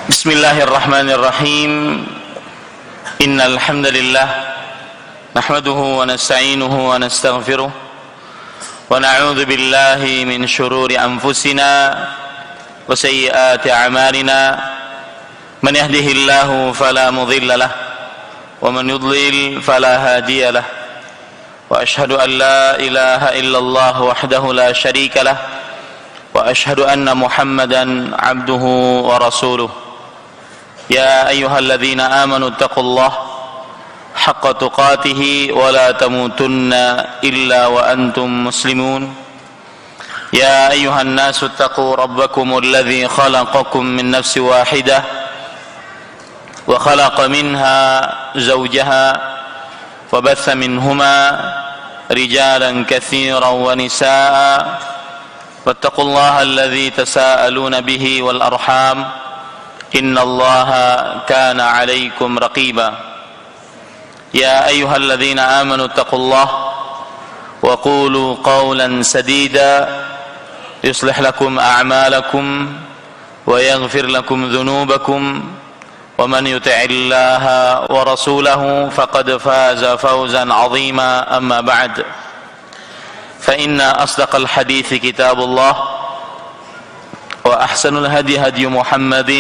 Bismillahirrahmanirrahim. Innal hamdalillah nahmaduhu wa nasta'inuhu wa nastaghfiruh wa na'udzu billahi min shururi anfusina wa sayyiati a'malina. Man yahdihillahu fala mudilla lahu wa man yudlil fala hadiya lahu. Wa ashhadu an la ilaha illallah wahdahu la syarika lahu wa ashhadu anna Muhammadan 'abduhu wa rasuluh. يا أيها الذين آمنوا اتقوا الله حق تقاته ولا تموتن إلا وأنتم مسلمون. يا أيها الناس اتقوا ربكم الذي خلقكم من نفس واحدة وخلق منها زوجها وبث منهما رجالا كثيرا ونساء واتقوا الله الذي تساءلون به والأرحام إن الله كان عليكم رقيبا. يا أيها الذين آمنوا اتقوا الله وقولوا قولا سديدا يصلح لكم أعمالكم ويغفر لكم ذنوبكم ومن يطع الله ورسوله فقد فاز فوزا عظيما. أما بعد فإن أصدق الحديث كتاب الله وأحسن الهدي هدي محمد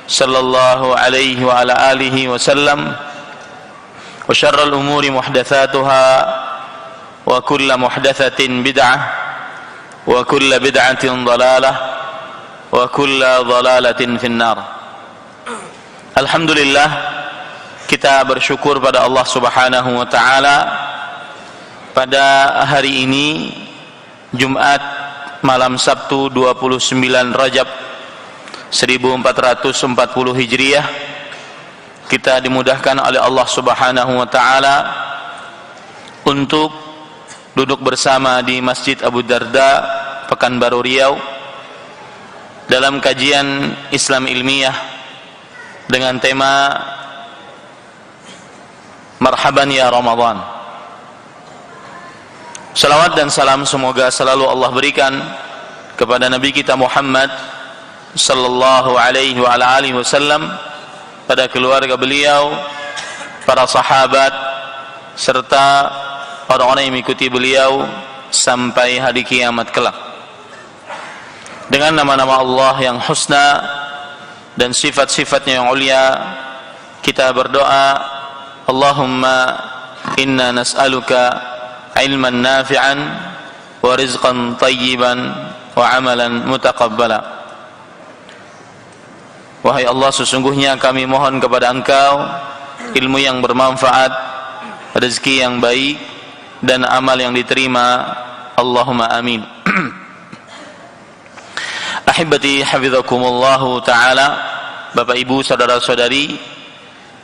صلى الله عليه وعلى آله وسلم وشر الأمور محدثاتها وكل محدثة بدعة وكل بدعة ضلالة وكل ضلالة في النار. Alhamdulillah, kita bersyukur pada Allah Subhanahu wa taala pada hari ini Jumat malam Sabtu 29 Rajab 1440 Hijriah, kita dimudahkan oleh Allah Subhanahu wa taala untuk duduk bersama di Masjid Abu Darda, Pekanbaru Riau, dalam kajian Islam ilmiah dengan tema Marhaban ya Ramadan. Salawat dan salam semoga selalu Allah berikan kepada Nabi kita Muhammad sallallahu alaihi wa ala alihi wasallam, pada keluarga beliau, para sahabat, serta orang-orang yang mengikuti beliau sampai hari kiamat kelak. Dengan nama-nama Allah yang husna dan sifat-sifatnya yang ulia, kita berdoa, Allahumma inna nas'aluka ilman nafi'an wa rizqan tayyiban wa amalan mutaqabbala. Wahai Allah, sesungguhnya kami mohon kepada Engkau ilmu yang bermanfaat, rezeki yang baik, dan amal yang diterima. Allahumma amin. Ahibati hafizakumullahu ta'ala, Bapak Ibu, saudara-saudari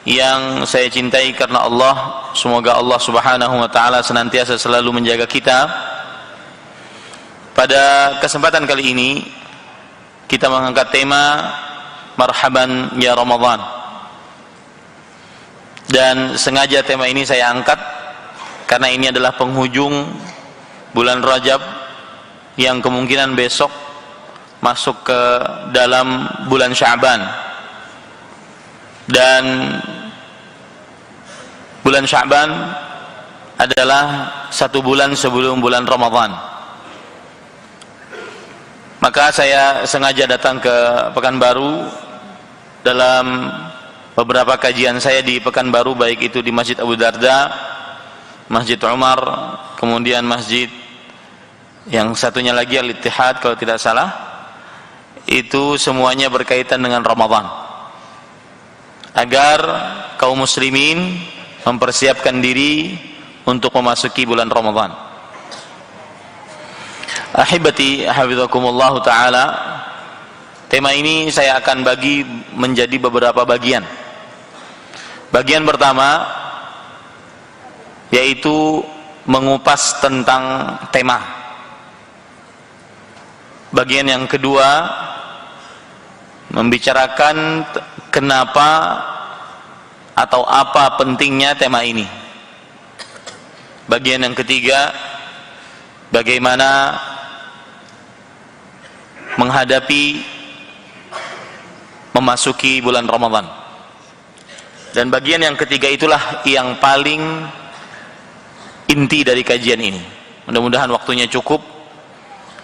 yang saya cintai karena Allah, semoga Allah Subhanahu wa taala senantiasa selalu menjaga kita. Pada kesempatan kali ini kita mengangkat tema Marhaban ya Ramadan, dan sengaja tema ini saya angkat karena ini adalah penghujung bulan Rajab yang kemungkinan besok masuk ke dalam bulan Sya'ban, dan bulan Sya'ban adalah satu bulan sebelum bulan Ramadan. Maka saya sengaja datang ke Pekanbaru dalam beberapa kajian saya di Pekanbaru, baik itu di Masjid Abu Darda, Masjid Umar, kemudian masjid yang satunya lagi Al-Ittihad kalau tidak salah. Itu semuanya berkaitan dengan Ramadan, agar kaum muslimin mempersiapkan diri untuk memasuki bulan Ramadan. Ahibati hafizakumullahu ta'ala, tema ini saya akan bagi menjadi beberapa bagian. Bagian pertama yaitu mengupas tentang tema. Bagian yang kedua membicarakan kenapa atau apa pentingnya tema ini. bagian yang ketiga, bagaimana menghadapi memasuki bulan Ramadan. Dan bagian yang ketiga itulah yang paling inti dari kajian ini. Mudah-mudahan waktunya cukup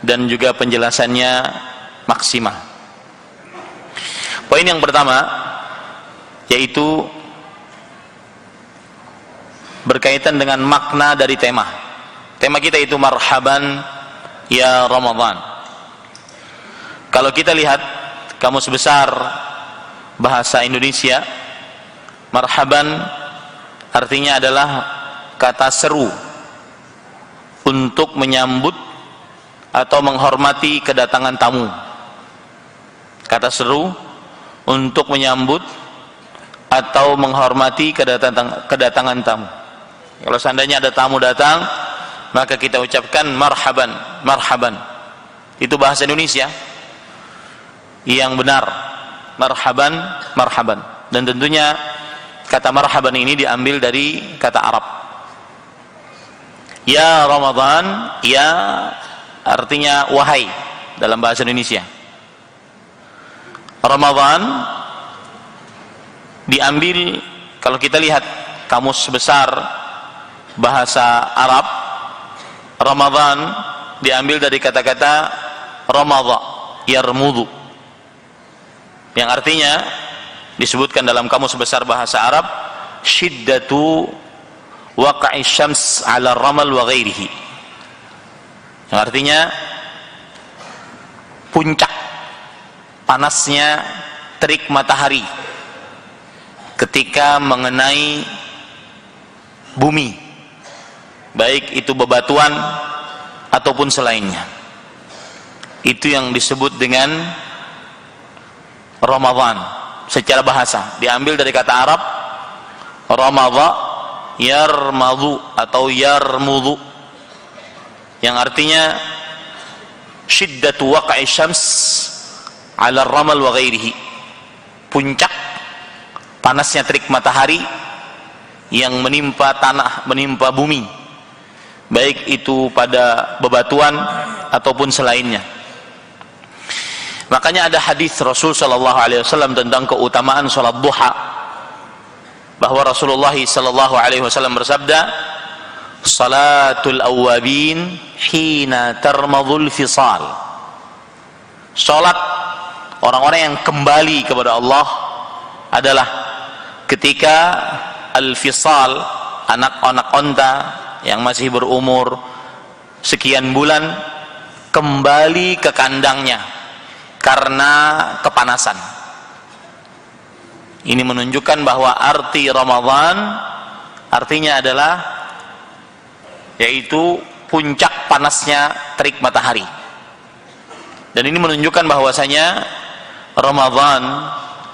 dan juga penjelasannya maksimal. Poin yang pertama yaitu berkaitan dengan makna dari tema. Tema kita itu marhaban ya Ramadan. Kalau kita lihat Kamus Besar Bahasa Indonesia, marhaban artinya adalah kata seru untuk menyambut atau menghormati kedatangan tamu. Kata seru untuk menyambut atau menghormati kedatangan tamu. Kalau seandainya ada tamu datang, maka kita ucapkan marhaban, marhaban. Itu bahasa Indonesia yang benar, marhaban, marhaban. Dan tentunya kata marhaban ini diambil dari kata Arab. Ya Ramadan, ya artinya wahai dalam bahasa Indonesia. Ramadan diambil, kalau kita lihat Kamus Besar Bahasa Arab, Ramadan diambil dari kata-kata ramadha, yarmudu, yang artinya disebutkan dalam Kamus Besar Bahasa Arab, syiddatu waqa'i syams 'ala ramal wa ghairihi, yang artinya puncak panasnya terik matahari ketika mengenai bumi, baik itu bebatuan ataupun selainnya. Itu yang disebut dengan Ramadan secara bahasa. Diambil dari kata Arab ramadha, yarmadu atau yarmudu, yang artinya syiddatu waqa'i syams 'ala ramal wa ghairihi, puncak panasnya terik matahari yang menimpa tanah, menimpa bumi, baik itu pada bebatuan ataupun selainnya. Makanya ada hadis Rasul sallallahu alaihi wasallam tentang keutamaan salat duha, bahwa Rasulullah sallallahu alaihi wasallam bersabda, salatul awwabin hina tarmadul fisal. Salat orang-orang yang kembali kepada Allah adalah ketika al-fisal, anak-anak onta yang masih berumur sekian bulan kembali ke kandangnya karena kepanasan. Ini menunjukkan bahwa arti Ramadan artinya adalah yaitu puncak panasnya terik matahari. Dan ini menunjukkan bahwasanya Ramadan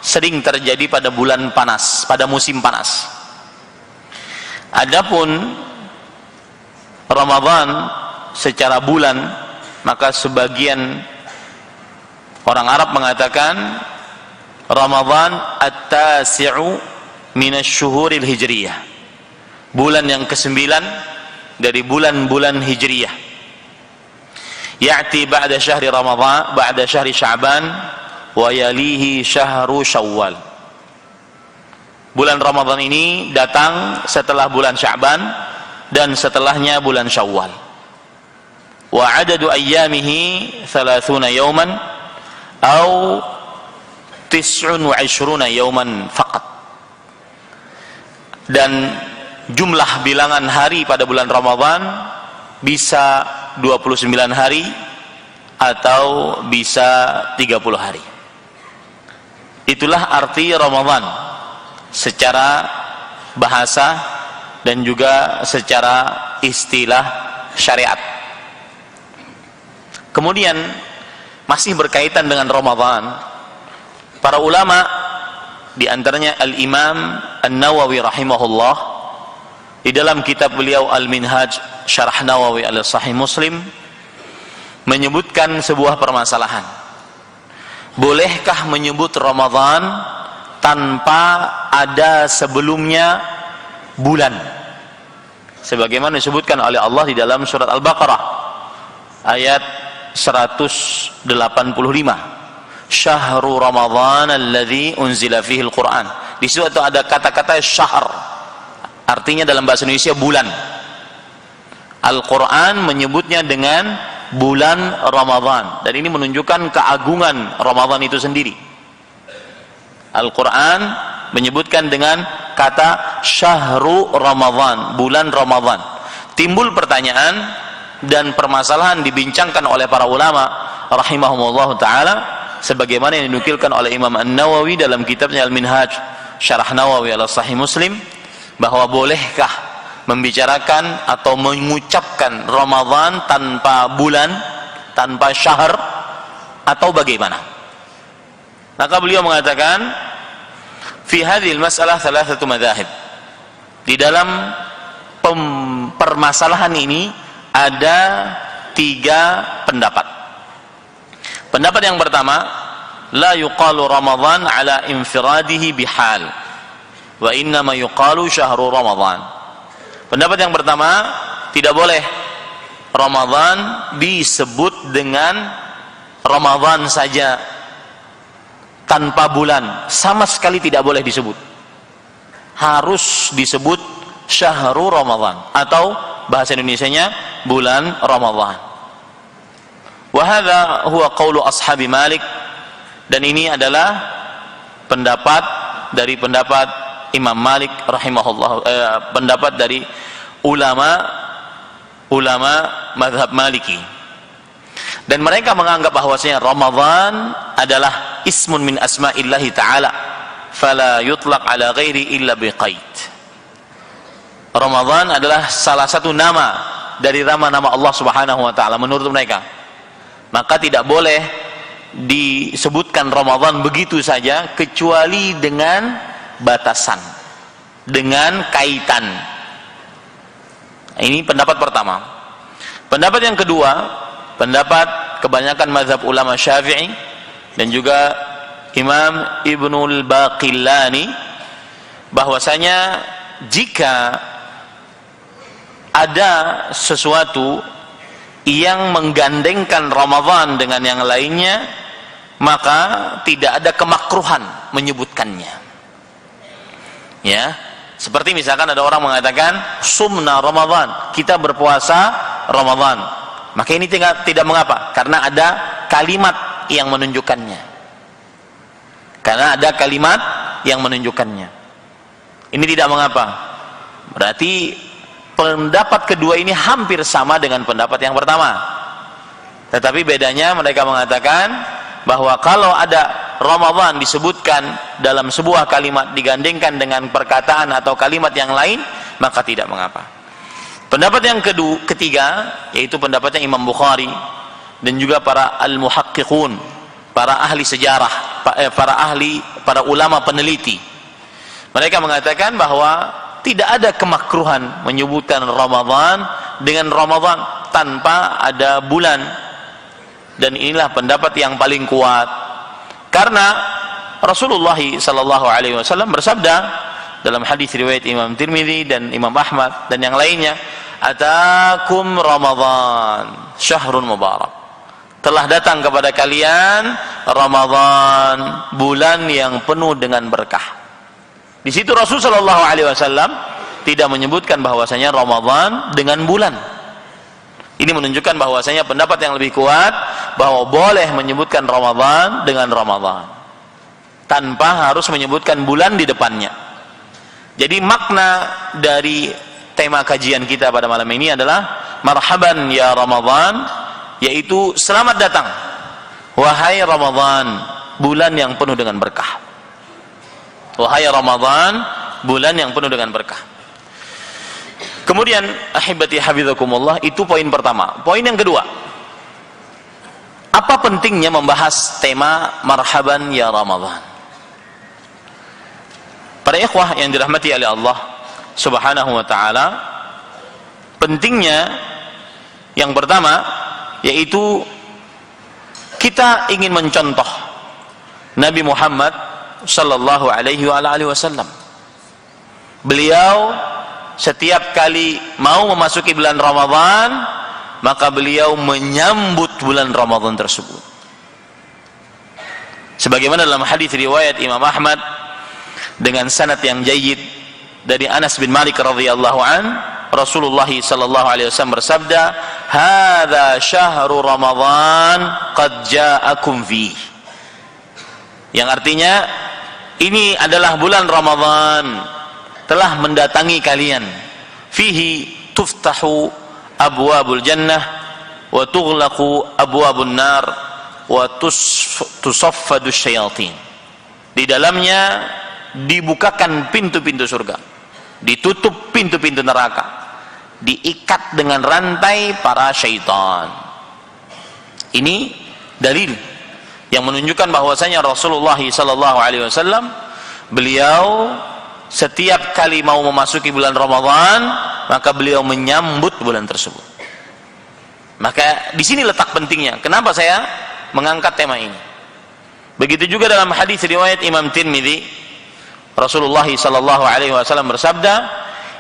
sering terjadi pada bulan panas, pada musim panas. Adapun Ramadan secara bulan, maka sebagian orang Arab mengatakan Ramadan at-tasi'u minasyuhuril hijriyah, bulan yang ke-9 dari bulan-bulan hijriyah. Ya'ti ba'da syahri Ramadan, ba'da syahri Sya'ban wa yalihi syahru Syawal. Bulan Ramadan ini datang setelah bulan Sya'ban dan setelahnya bulan Syawal. Wa adadu ayyamihi 30 yawman atau 29 yawman faqat. Dan jumlah bilangan hari pada bulan Ramadan bisa 29 hari atau bisa 30 hari. Itulah arti Ramadan secara bahasa dan juga secara istilah syariat. Kemudian masih berkaitan dengan Ramadan, para ulama di antaranya Al-Imam An-Nawawi rahimahullah di dalam kitab beliau Al-Minhaj Syarah Nawawi al-Sahih Muslim menyebutkan sebuah permasalahan. Bolehkah menyebut Ramadan tanpa ada sebelumnya bulan? sebagaimana disebutkan oleh Allah di dalam surat Al-Baqarah ayat 185. Syahrul Ramadhan alladzi unzila fihi al-Qur'an. Di situ ada kata-kata syahr. Artinya dalam bahasa Indonesia bulan. Al-Qur'an menyebutnya dengan bulan Ramadhan, dan ini menunjukkan keagungan Ramadhan itu sendiri. Al-Quran menyebutkan dengan kata syahru Ramadhan, bulan Ramadhan. Timbul pertanyaan dan permasalahan dibincangkan oleh para ulama rahimahumullah ta'ala, sebagaimana yang dinukilkan oleh Imam An-Nawawi dalam kitabnya Al-Minhaj Syarah Nawawi ala Sahih Muslim, bahwa bolehkah membicarakan atau mengucapkan Ramadhan tanpa bulan, tanpa syahr, atau bagaimana? Maka beliau mengatakan, fi hadhil masalah thalathatu madzahib. Di dalam permasalahan ini ada 3 pendapat. Pendapat yang pertama, la yuqalu Ramadhan ala infiradihi bihal, wa innama yuqalu syahru Ramadhan. Pendapat yang pertama, tidak boleh Ramadhan disebut dengan Ramadhan saja tanpa bulan, sama sekali tidak boleh disebut. Harus disebut syahrul Ramadhan, atau bahasa Indonesianya bulan Ramadhan. Wa hadza huwa qaulu ashabi Malik, dan ini adalah pendapat dari pendapat Imam Malik rahimahullah, pendapat dari ulama mazhab Maliki. Dan mereka menganggap bahwasanya Ramadhan adalah ismun min asma'illahi ta'ala, fala yutlaq ala ghairi illa biqaid. Ramadhan adalah salah satu nama dari nama-nama Allah Subhanahu wa ta'ala menurut mereka. Maka tidak boleh disebutkan Ramadhan begitu saja, kecuali dengan batasan, dengan kaitan. Ini pendapat pertama. Pendapat yang kedua, pendapat kebanyakan mazhab ulama Syafi'i dan juga Imam Ibnul Baqillani, bahwasanya jika ada sesuatu yang menggandengkan Ramadhan dengan yang lainnya, maka tidak ada kemakruhan menyebutkannya. Ya, seperti misalkan ada orang mengatakan sumna Ramadhan, kita berpuasa Ramadhan, maka ini tidak mengapa, karena ada kalimat yang menunjukkannya. Karena ada kalimat yang menunjukkannya. Ini tidak mengapa. Berarti pendapat kedua ini hampir sama dengan pendapat yang pertama. Tetapi bedanya mereka mengatakan bahwa kalau ada Ramadhan disebutkan dalam sebuah kalimat digandingkan dengan perkataan atau kalimat yang lain, maka tidak mengapa. Pendapat yang ketiga, yaitu pendapatnya Imam Bukhari dan juga para al-muhaqqiqun, para ahli sejarah, para ulama peneliti. Mereka mengatakan bahwa tidak ada kemakruhan menyebutkan Ramadhan dengan Ramadhan tanpa ada bulan. Dan inilah pendapat yang paling kuat. Karena Rasulullah sallallahu alaihi wasallam bersabda dalam hadis riwayat Imam Tirmidzi dan Imam Ahmad dan yang lainnya, atakum Ramadhan syahrun mubarak, telah datang kepada kalian Ramadhan, bulan yang penuh dengan berkah. Di situ Rasul sallallahu alaihi wasallam tidak menyebutkan bahwasanya Ramadhan dengan bulan. Ini menunjukkan bahwasanya pendapat yang lebih kuat bahwa boleh menyebutkan Ramadhan dengan Ramadhan tanpa harus menyebutkan bulan di depannya. Jadi makna dari tema kajian kita pada malam ini adalah marhaban ya Ramadhan, yaitu selamat datang wahai Ramadhan, bulan yang penuh dengan berkah. Wahai Ramadhan, bulan yang penuh dengan berkah. Kemudian ahibati hafizakumullah, itu poin pertama. Poin yang kedua, apa pentingnya membahas tema marhaban ya Ramadhan? Para ikhwah yang dirahmati oleh Allah Subhanahu wa ta'ala, pentingnya yang pertama yaitu kita ingin mencontoh Nabi Muhammad sallallahu alaihi wasallam. Beliau setiap kali mau memasuki bulan Ramadan, maka beliau menyambut bulan Ramadan tersebut. Sebagaimana dalam hadis riwayat Imam Ahmad dengan sanad yang jayyid dari Anas bin Malik radhiyallahu an, Rasulullah sallallahu alaihi wasallam bersabda, "Hadza syahru Ramadan qad ja'akum fi." Yang artinya, ini adalah bulan Ramadan telah mendatangi kalian. Fihi tuftahu abwabul jannah wa tughlaqu abwabun nar wa tusaffadu syayatin. Di dalamnya dibukakan pintu-pintu surga, ditutup pintu-pintu neraka, diikat dengan rantai para syaitan. Ini dalil yang menunjukkan bahwasanya Rasulullah sallallahu alaihi wasallam beliau setiap kali mau memasuki bulan Ramadan, maka beliau menyambut bulan tersebut. Maka di sini letak pentingnya. Kenapa saya mengangkat tema ini? Begitu juga dalam hadis riwayat Imam Tirmidzi, Rasulullah sallallahu alaihi wasallam bersabda,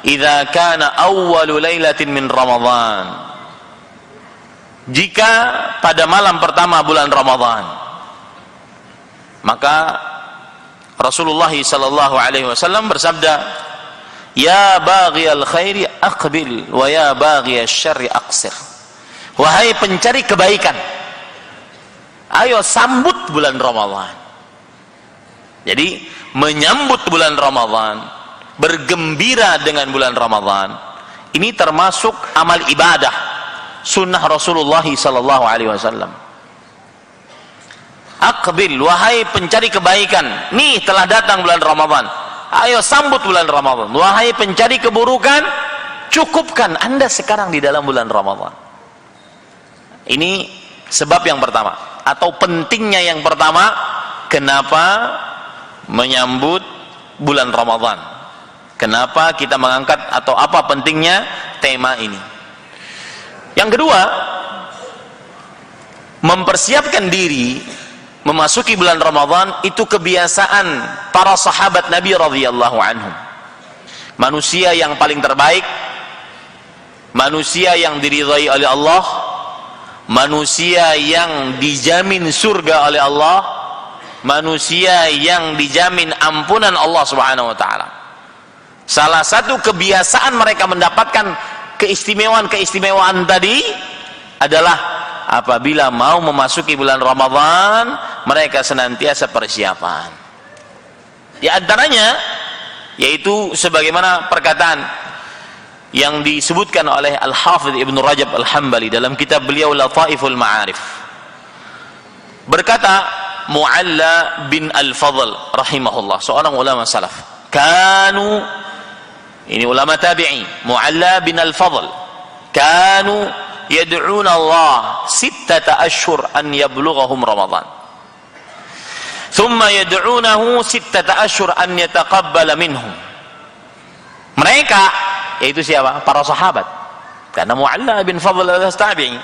"Idza kana awwalu lailatin min Ramadan." Jika pada malam pertama bulan Ramadan, maka Rasulullah sallallahu alaihi wasallam bersabda, "Ya baghiyal khairi aqbil wa ya baghiyasy syarri aqsir." Wahai pencari kebaikan, ayo sambut bulan Ramadan. Jadi menyambut bulan Ramadan, bergembira dengan bulan Ramadan, ini termasuk amal ibadah sunnah Rasulullah sallallahu alaihi wasallam. Aqbil, wahai pencari kebaikan, nih telah datang bulan Ramadan, ayo sambut bulan Ramadan. Wahai pencari keburukan, cukupkan Anda sekarang di dalam bulan Ramadan. Ini sebab yang pertama, atau pentingnya yang pertama, kenapa menyambut bulan Ramadan, kenapa kita mengangkat, atau apa pentingnya tema ini. Yang kedua, mempersiapkan diri memasuki bulan Ramadan itu kebiasaan para sahabat Nabi radhiyallahu anhum. Manusia yang paling terbaik, manusia yang diridhai oleh Allah, manusia yang dijamin surga oleh Allah, manusia yang dijamin ampunan Allah Subhanahu wa taala. Salah satu kebiasaan mereka mendapatkan keistimewaan tadi adalah apabila mau memasuki bulan Ramadan, mereka senantiasa persiapan. Di antaranya yaitu sebagaimana perkataan yang disebutkan oleh Al-Hafidh Ibnu Rajab Al-Hambali dalam kitab beliau Lataiful Ma'arif. Berkata Mu'alla bin Al-Fadl rahimahullah, seorang ulama salaf. Ini ulama tabi'i, Mu'alla bin Al-Fadl. Kanu yad'una Allah 6 ashhur an yablughahum Ramadan. Thumma yad'unahu 6 ashhur an yataqabbala minhum. Mereka, yaitu siapa? Para sahabat. Karena Mu'alla bin Fadl al-Tabi'i,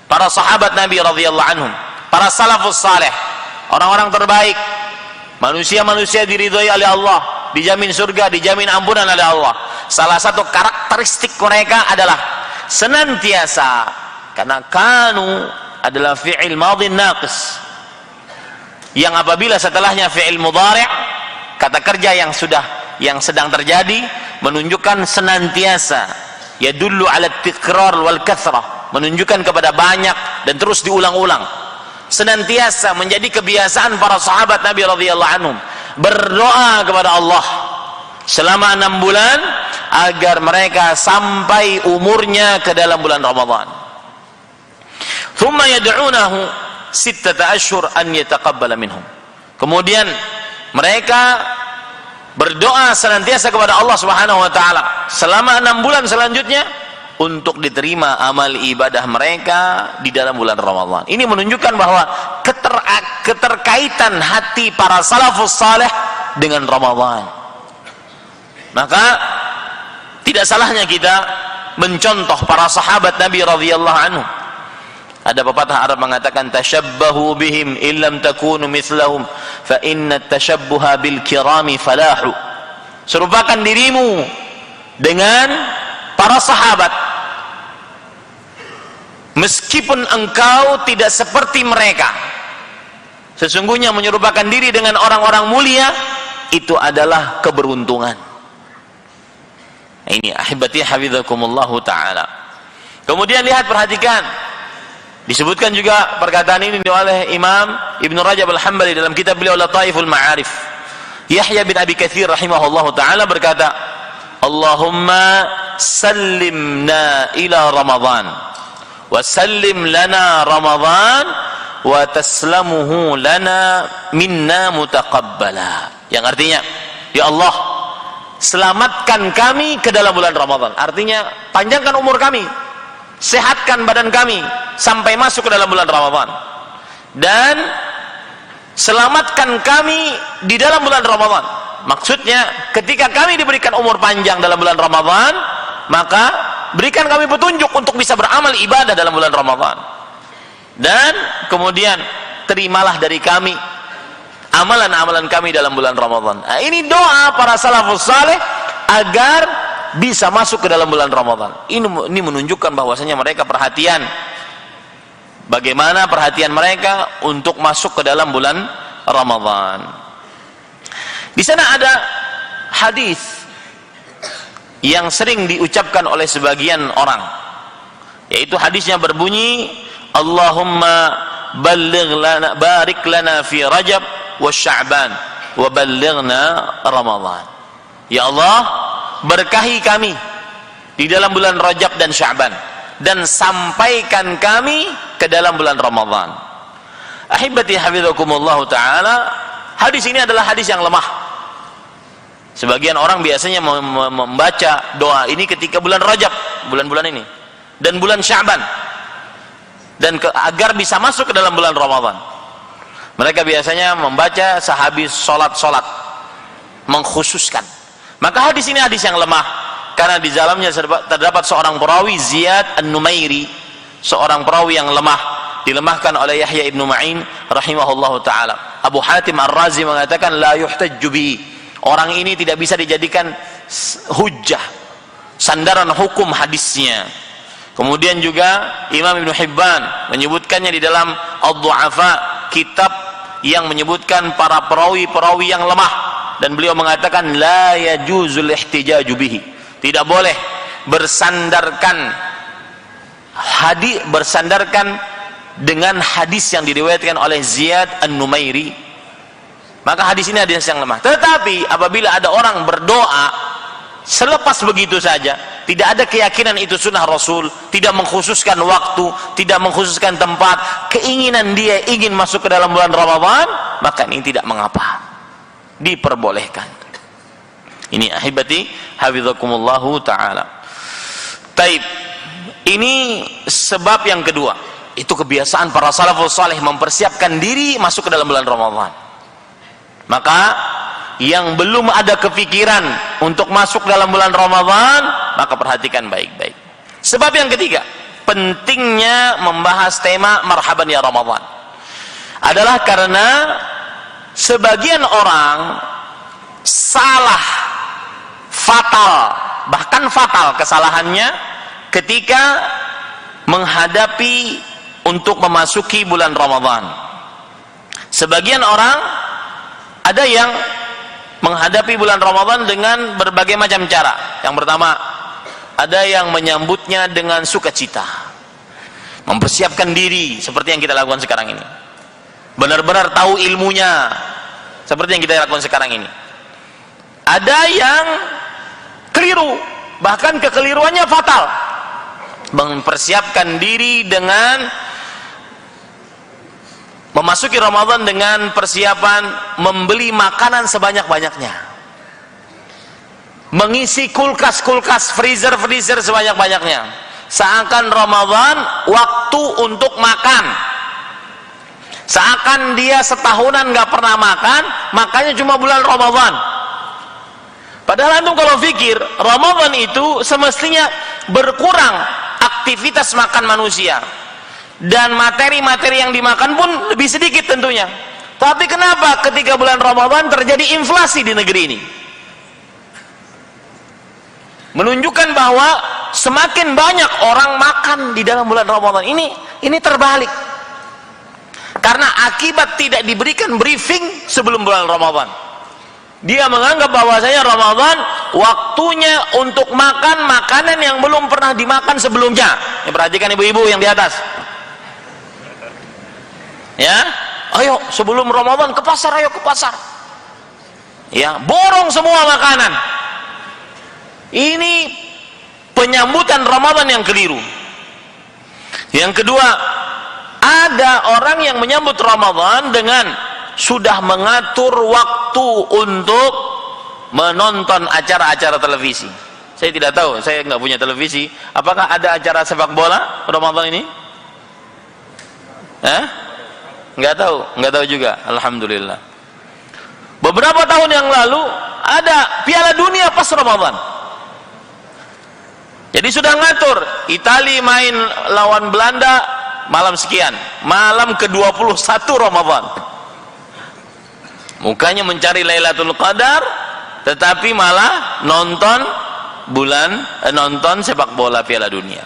para sahabat Nabi radhiyallahu anhum, para salafus saleh, orang-orang terbaik, manusia-manusia diridhai oleh Allah, dijamin surga, dijamin ampunan oleh Allah. Salah satu karakteristik mereka adalah senantiasa, karena kanu adalah fi'il madhi naqis yang apabila setelahnya fi'il mudhari', kata kerja yang sedang terjadi, menunjukkan senantiasa, yadullu ala tikrar wal kathrah, menunjukkan kepada banyak dan terus diulang-ulang. Senantiasa menjadi kebiasaan para sahabat Nabi radhiyallahu anhum berdoa kepada Allah selama 6 bulan agar mereka sampai umurnya ke dalam bulan Ramadan. Thumma yad'unahu 6 ashhur an yataqabbala minhum. Kemudian mereka berdoa senantiasa kepada Allah Subhanahu wa taala selama 6 bulan selanjutnya untuk diterima amal ibadah mereka di dalam bulan Ramadan. Ini menunjukkan bahwa keterkaitan hati para salafus saleh dengan Ramadan. Maka tidak salahnya kita mencontoh para sahabat Nabi radhiyallahu anhu. Ada pepatah Arab mengatakan, tashabbahu bihim illam takunu mithlahum fa inna tashabbuha bil kirami falahu. Serupakan dirimu dengan para sahabat, meskipun engkau tidak seperti mereka, sesungguhnya menyerupakan diri dengan orang-orang mulia itu adalah keberuntungan. Ini ahibati hafizakumullahu ta'ala. Kemudian lihat, perhatikan, disebutkan juga perkataan ini oleh Imam Ibn Rajab Al-Hambali dalam kitab beliau Lataiful Ma'arif. Yahya bin Abi Katsir rahimahullahu ta'ala berkata, Allahumma sallimna ila Ramadan wa sallim lana Ramadan wa taslamuhu lana minna mutaqabbala. Yang artinya, ya Allah, selamatkan kami ke dalam bulan Ramadan. Artinya, panjangkan umur kami, sehatkan badan kami sampai masuk ke dalam bulan Ramadan, dan selamatkan kami di dalam bulan Ramadan. Maksudnya, ketika kami diberikan umur panjang dalam bulan Ramadan, maka berikan kami petunjuk untuk bisa beramal ibadah dalam bulan Ramadan, dan kemudian terimalah dari kami amalan-amalan kami dalam bulan Ramadan. Nah, ini doa para salafus saleh agar bisa masuk ke dalam bulan Ramadan. Ini menunjukkan bahwasanya mereka perhatian, bagaimana perhatian mereka untuk masuk ke dalam bulan Ramadan. Di sana ada hadis yang sering diucapkan oleh sebagian orang, yaitu hadisnya berbunyi, Allahumma barik lana fi Rajab wa Sya'ban wa ballighna Ramadan. Ya Allah, berkahi kami di dalam bulan Rajab dan Sya'ban, dan sampaikan kami ke dalam bulan Ramadan. Ahibati hafizakumullah ta'ala, hadis ini adalah hadis yang lemah. Sebagian orang biasanya membaca doa ini ketika bulan Rajab, bulan-bulan ini, dan bulan Sya'ban, dan agar bisa masuk ke dalam bulan Ramadan. Mereka biasanya membaca sehabis sholat, mengkhususkan. Maka hadis ini hadis yang lemah, karena di dalamnya terdapat seorang perawi, Ziyad An-Numairi, seorang perawi yang lemah, dilemahkan oleh Yahya ibn Ma'in rahimahullahu ta'ala. Abu Hatim Ar-Razi mengatakan, la yuhtajju bihi, orang ini tidak bisa dijadikan hujjah, sandaran hukum hadisnya. Kemudian juga Imam Ibn Hibban menyebutkannya di dalam Ad-Du'afa, kitab yang menyebutkan para perawi-perawi yang lemah, dan beliau mengatakan la yajuzul ihtijaju bihi, tidak boleh bersandarkan dengan hadis yang diriwayatkan oleh Ziyad An-Numairi. Maka hadis ini hadis yang lemah. Tetapi apabila ada orang berdoa selepas begitu saja, tidak ada keyakinan itu sunnah Rasul, tidak mengkhususkan waktu, tidak mengkhususkan tempat, keinginan dia ingin masuk ke dalam bulan Ramadan, maka ini tidak mengapa, diperbolehkan. Ini ahibati hafizakumullahu ta'ala. Taib, ini sebab yang kedua, itu kebiasaan para salafus saleh mempersiapkan diri masuk ke dalam bulan Ramadan. Maka yang belum ada kepikiran untuk masuk dalam bulan Ramadan, maka perhatikan baik-baik. Sebab yang ketiga, pentingnya membahas tema marhaban ya Ramadan adalah karena sebagian orang salah, fatal, bahkan fatal kesalahannya ketika menghadapi untuk memasuki bulan Ramadan. Sebagian orang ada yang menghadapi bulan Ramadan dengan berbagai macam cara. Yang pertama, ada yang menyambutnya dengan sukacita, mempersiapkan diri seperti yang kita lakukan sekarang ini, benar-benar tahu ilmunya seperti yang kita lakukan sekarang ini. Ada yang keliru, bahkan kekeliruannya fatal, mempersiapkan diri dengan memasuki Ramadan dengan persiapan membeli makanan sebanyak-banyaknya, mengisi kulkas-kulkas, freezer-freezer sebanyak-banyaknya, seakan Ramadan waktu untuk makan, seakan dia setahunan nggak pernah makan, makanya cuma bulan Ramadan. Padahal antum kalau pikir, Ramadan itu semestinya berkurang aktivitas makan manusia, dan materi-materi yang dimakan pun lebih sedikit tentunya. Tapi kenapa ketika bulan Ramadan terjadi inflasi di negeri ini? menunjukkan bahwa semakin banyak orang makan di dalam bulan Ramadan. Ini terbalik. Karena akibat tidak diberikan briefing sebelum bulan Ramadan. Dia menganggap bahwasanya Ramadan waktunya untuk makan makanan yang belum pernah dimakan sebelumnya. Ya, perhatikan ibu-ibu yang di atas. Ya, ayo sebelum Ramadan ke pasar, ayo ke pasar. Ya, borong semua makanan. Ini penyambutan Ramadan yang keliru. Yang kedua, ada orang yang menyambut Ramadan dengan sudah mengatur waktu untuk menonton acara-acara televisi. Saya tidak tahu, saya nggak punya televisi. Apakah ada acara sepak bola Ramadan ini? Nggak tahu juga. Alhamdulillah. Beberapa tahun yang lalu ada Piala Dunia pas Ramadan. Jadi sudah ngatur, Italia main lawan Belanda malam sekian, malam ke-21 Ramadan. Mukanya mencari Lailatul Qadar, tetapi malah nonton nonton sepak bola Piala Dunia.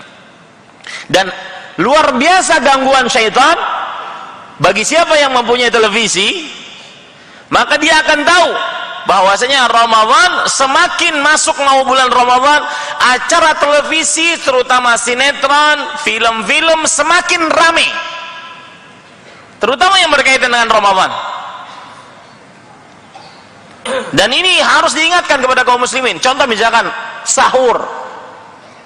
Dan luar biasa gangguan syaitan bagi siapa yang mempunyai televisi, maka dia akan tahu bahwasanya Ramadan semakin masuk mau bulan Ramadan, acara televisi terutama sinetron, film-film semakin ramai, terutama yang berkaitan dengan Ramadan. Dan ini harus diingatkan kepada kaum muslimin. Contoh misalkan sahur,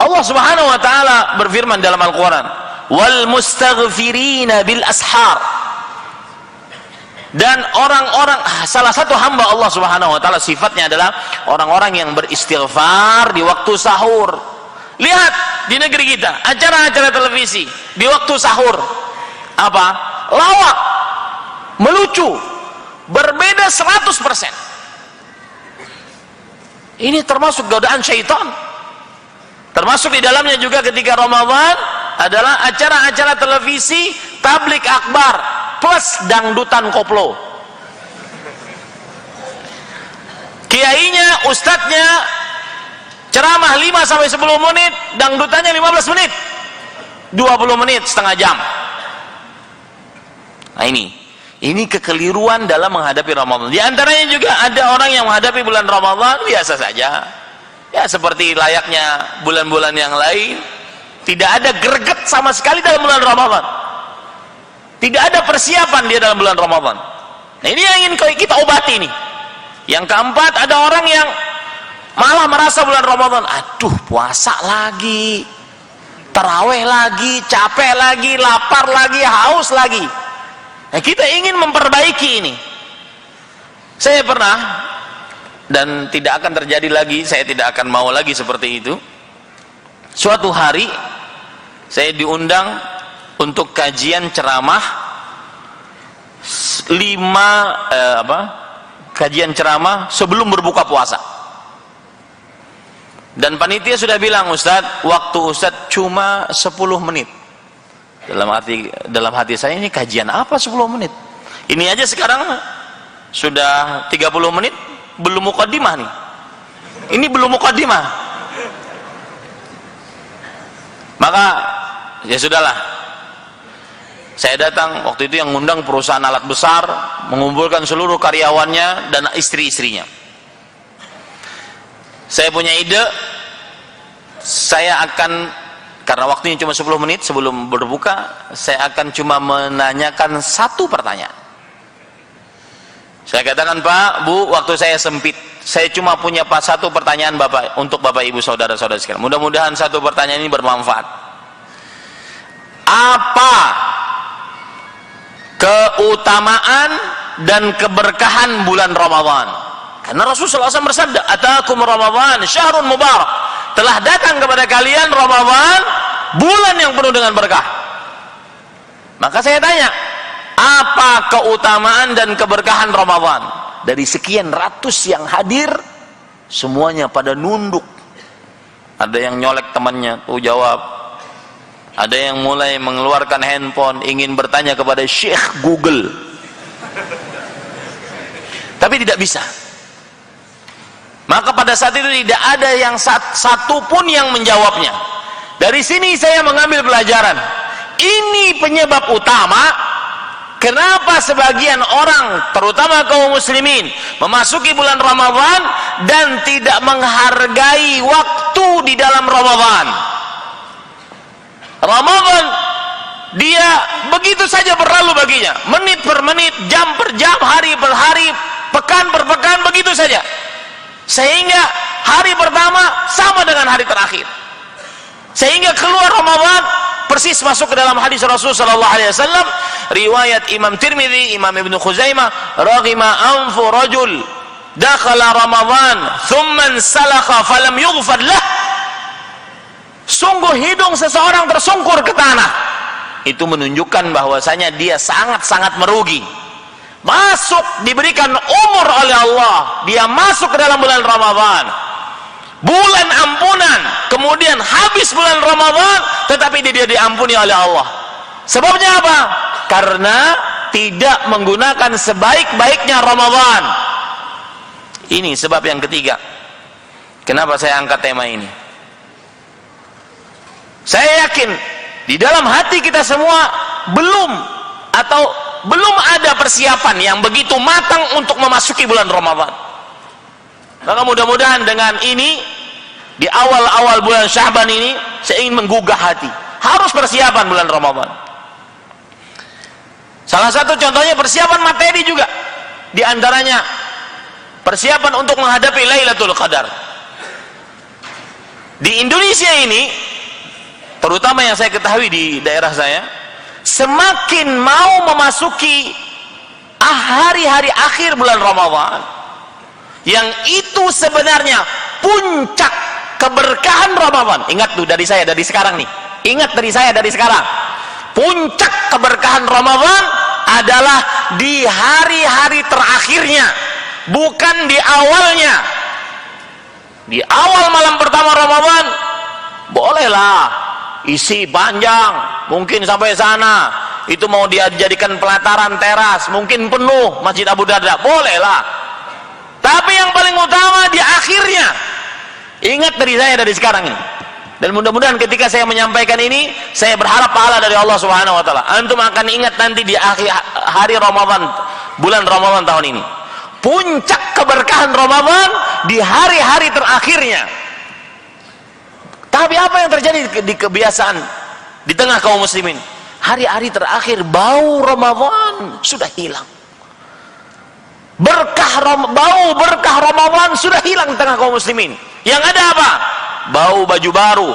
Allah subhanahu wa ta'ala berfirman dalam Al-Quran, wal mustaghfirina bil ashar. Dan orang-orang, salah satu hamba Allah subhanahu wa ta'ala sifatnya adalah orang-orang yang beristighfar di waktu sahur. Lihat di negeri kita acara-acara televisi di waktu sahur apa? Lawak, melucu, berbeda 100%. Ini termasuk godaan syaitan. Termasuk di dalamnya juga ketika Ramadan adalah acara-acara televisi tablik akbar plus dangdutan koplo. Kiainya, ustadznya ceramah 5-10 menit, dangdutannya 15 menit, 20 menit, setengah jam. Nah ini kekeliruan dalam menghadapi Ramadan. Di antaranya juga ada orang yang menghadapi bulan Ramadan biasa saja, ya seperti layaknya bulan-bulan yang lain, tidak ada greget sama sekali dalam bulan Ramadan, tidak ada persiapan dia dalam bulan Ramadan. Nah ini yang ingin kita obati nih. Yang keempat, ada orang yang malah merasa bulan Ramadan, aduh puasa lagi, taraweh lagi, capek lagi, lapar lagi, haus lagi. Nah, kita ingin memperbaiki ini. Saya pernah, dan tidak akan terjadi lagi, saya tidak akan mau lagi seperti itu. Suatu hari saya diundang untuk kajian ceramah kajian ceramah sebelum berbuka puasa. Dan panitia sudah bilang, Ustadz, waktu Ustadz cuma 10 menit. Dalam hati saya, ini kajian apa 10 menit? Ini aja sekarang sudah 30 menit belum mukaddimah nih. Ini belum mukaddimah. Maka ya sudahlah. Saya datang, waktu itu yang ngundang perusahaan alat besar, mengumpulkan seluruh karyawannya dan istri-istrinya. Saya punya ide, saya akan, karena waktunya cuma 10 menit sebelum berbuka, saya akan cuma menanyakan satu pertanyaan. Saya katakan, Pak, Bu, waktu saya sempit, saya cuma punya satu pertanyaan Bapak, untuk Bapak Ibu saudara-saudara sekalian. Mudah-mudahan satu pertanyaan ini bermanfaat. Apa keutamaan dan keberkahan bulan Ramadan? Karena Rasulullah SAW bersabda, atakum Ramadan syahrun mubarak, telah datang kepada kalian Ramadan, bulan yang penuh dengan berkah. Maka saya tanya, apa keutamaan dan keberkahan Ramadan? Dari sekian ratus yang hadir, semuanya pada nunduk. Ada yang nyolek temannya, tuh jawab. Ada yang mulai mengeluarkan handphone, ingin bertanya kepada Syekh Google. Tapi tidak bisa. Maka pada saat itu tidak ada yang satu pun yang menjawabnya. Dari sini saya mengambil pelajaran. Ini penyebab utama kenapa sebagian orang, terutama kaum muslimin, memasuki bulan Ramadan dan tidak menghargai waktu di dalam Ramadan. Ramadan dia begitu saja berlalu baginya, menit per menit, jam per jam, hari per hari, pekan per pekan, begitu saja. Sehingga hari pertama sama dengan hari terakhir. Sehingga keluar Ramadan persis masuk ke dalam hadis Rasul sallallahu alaihi wasallam, riwayat Imam Tirmidzi, Imam Ibnu Khuzaimah, raghima anfu rajul dakhala Ramadan thumma salakha falam yughfar lah. Sungguh hidung seseorang tersungkur ke tanah. Itu menunjukkan bahwasanya dia sangat-sangat merugi. Masuk, diberikan umur oleh Allah, dia masuk ke dalam bulan Ramadan, bulan ampunan, kemudian habis bulan Ramadan tetapi dia diampuni oleh Allah. Sebabnya apa? Karena tidak menggunakan sebaik-baiknya Ramadan. Ini sebab yang ketiga kenapa saya angkat tema ini. Saya yakin di dalam hati kita semua belum ada persiapan yang begitu matang untuk memasuki bulan Ramadan. Maka mudah-mudahan dengan ini, di awal-awal bulan Sya'ban ini, saya ingin menggugah hati. Harus persiapan bulan Ramadan. Salah satu contohnya persiapan materi juga. Di antaranya persiapan untuk menghadapi Lailatul Qadar. Di Indonesia ini, terutama yang saya ketahui di daerah saya, semakin mau memasuki hari-hari akhir bulan Ramadan, yang itu sebenarnya puncak keberkahan Ramadan. Ingat tuh dari saya dari sekarang nih. Ingat dari saya dari sekarang. Puncak keberkahan Ramadan adalah di hari-hari terakhirnya, bukan di awalnya. Di awal malam pertama Ramadan bolehlah isi panjang, mungkin sampai sana, itu mau dia jadikan pelataran teras, mungkin penuh Masjid Abu Darda, bolehlah. Tapi yang paling utama di akhirnya. Ingat dari saya dari sekarang ini. Dan mudah-mudahan ketika saya menyampaikan ini, saya berharap pahala dari Allah Subhanahu wa taala. Antum akan ingat nanti di akhir hari Ramadan, bulan Ramadan tahun ini. Puncak keberkahan Ramadan di hari-hari terakhirnya. Tapi apa yang terjadi di kebiasaan di tengah kaum muslimin? Hari-hari terakhir bau Ramadan sudah hilang. Bau berkah Ramadan sudah hilang di tengah kaum muslimin. Yang ada apa? Bau baju baru.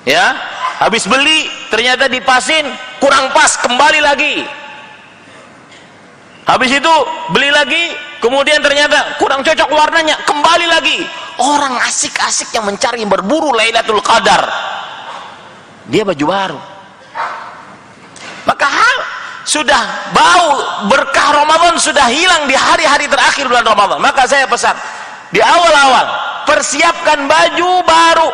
Ya, habis beli ternyata dipasin kurang pas, kembali lagi. Habis itu beli lagi, kemudian ternyata kurang cocok warnanya, kembali lagi. Orang asik-asik yang mencari berburu Lailatul Qadar, dia baju baru. Maka sudah bau berkah Ramadan sudah hilang di hari-hari terakhir bulan Ramadan. Maka saya pesan di awal-awal, persiapkan baju baru.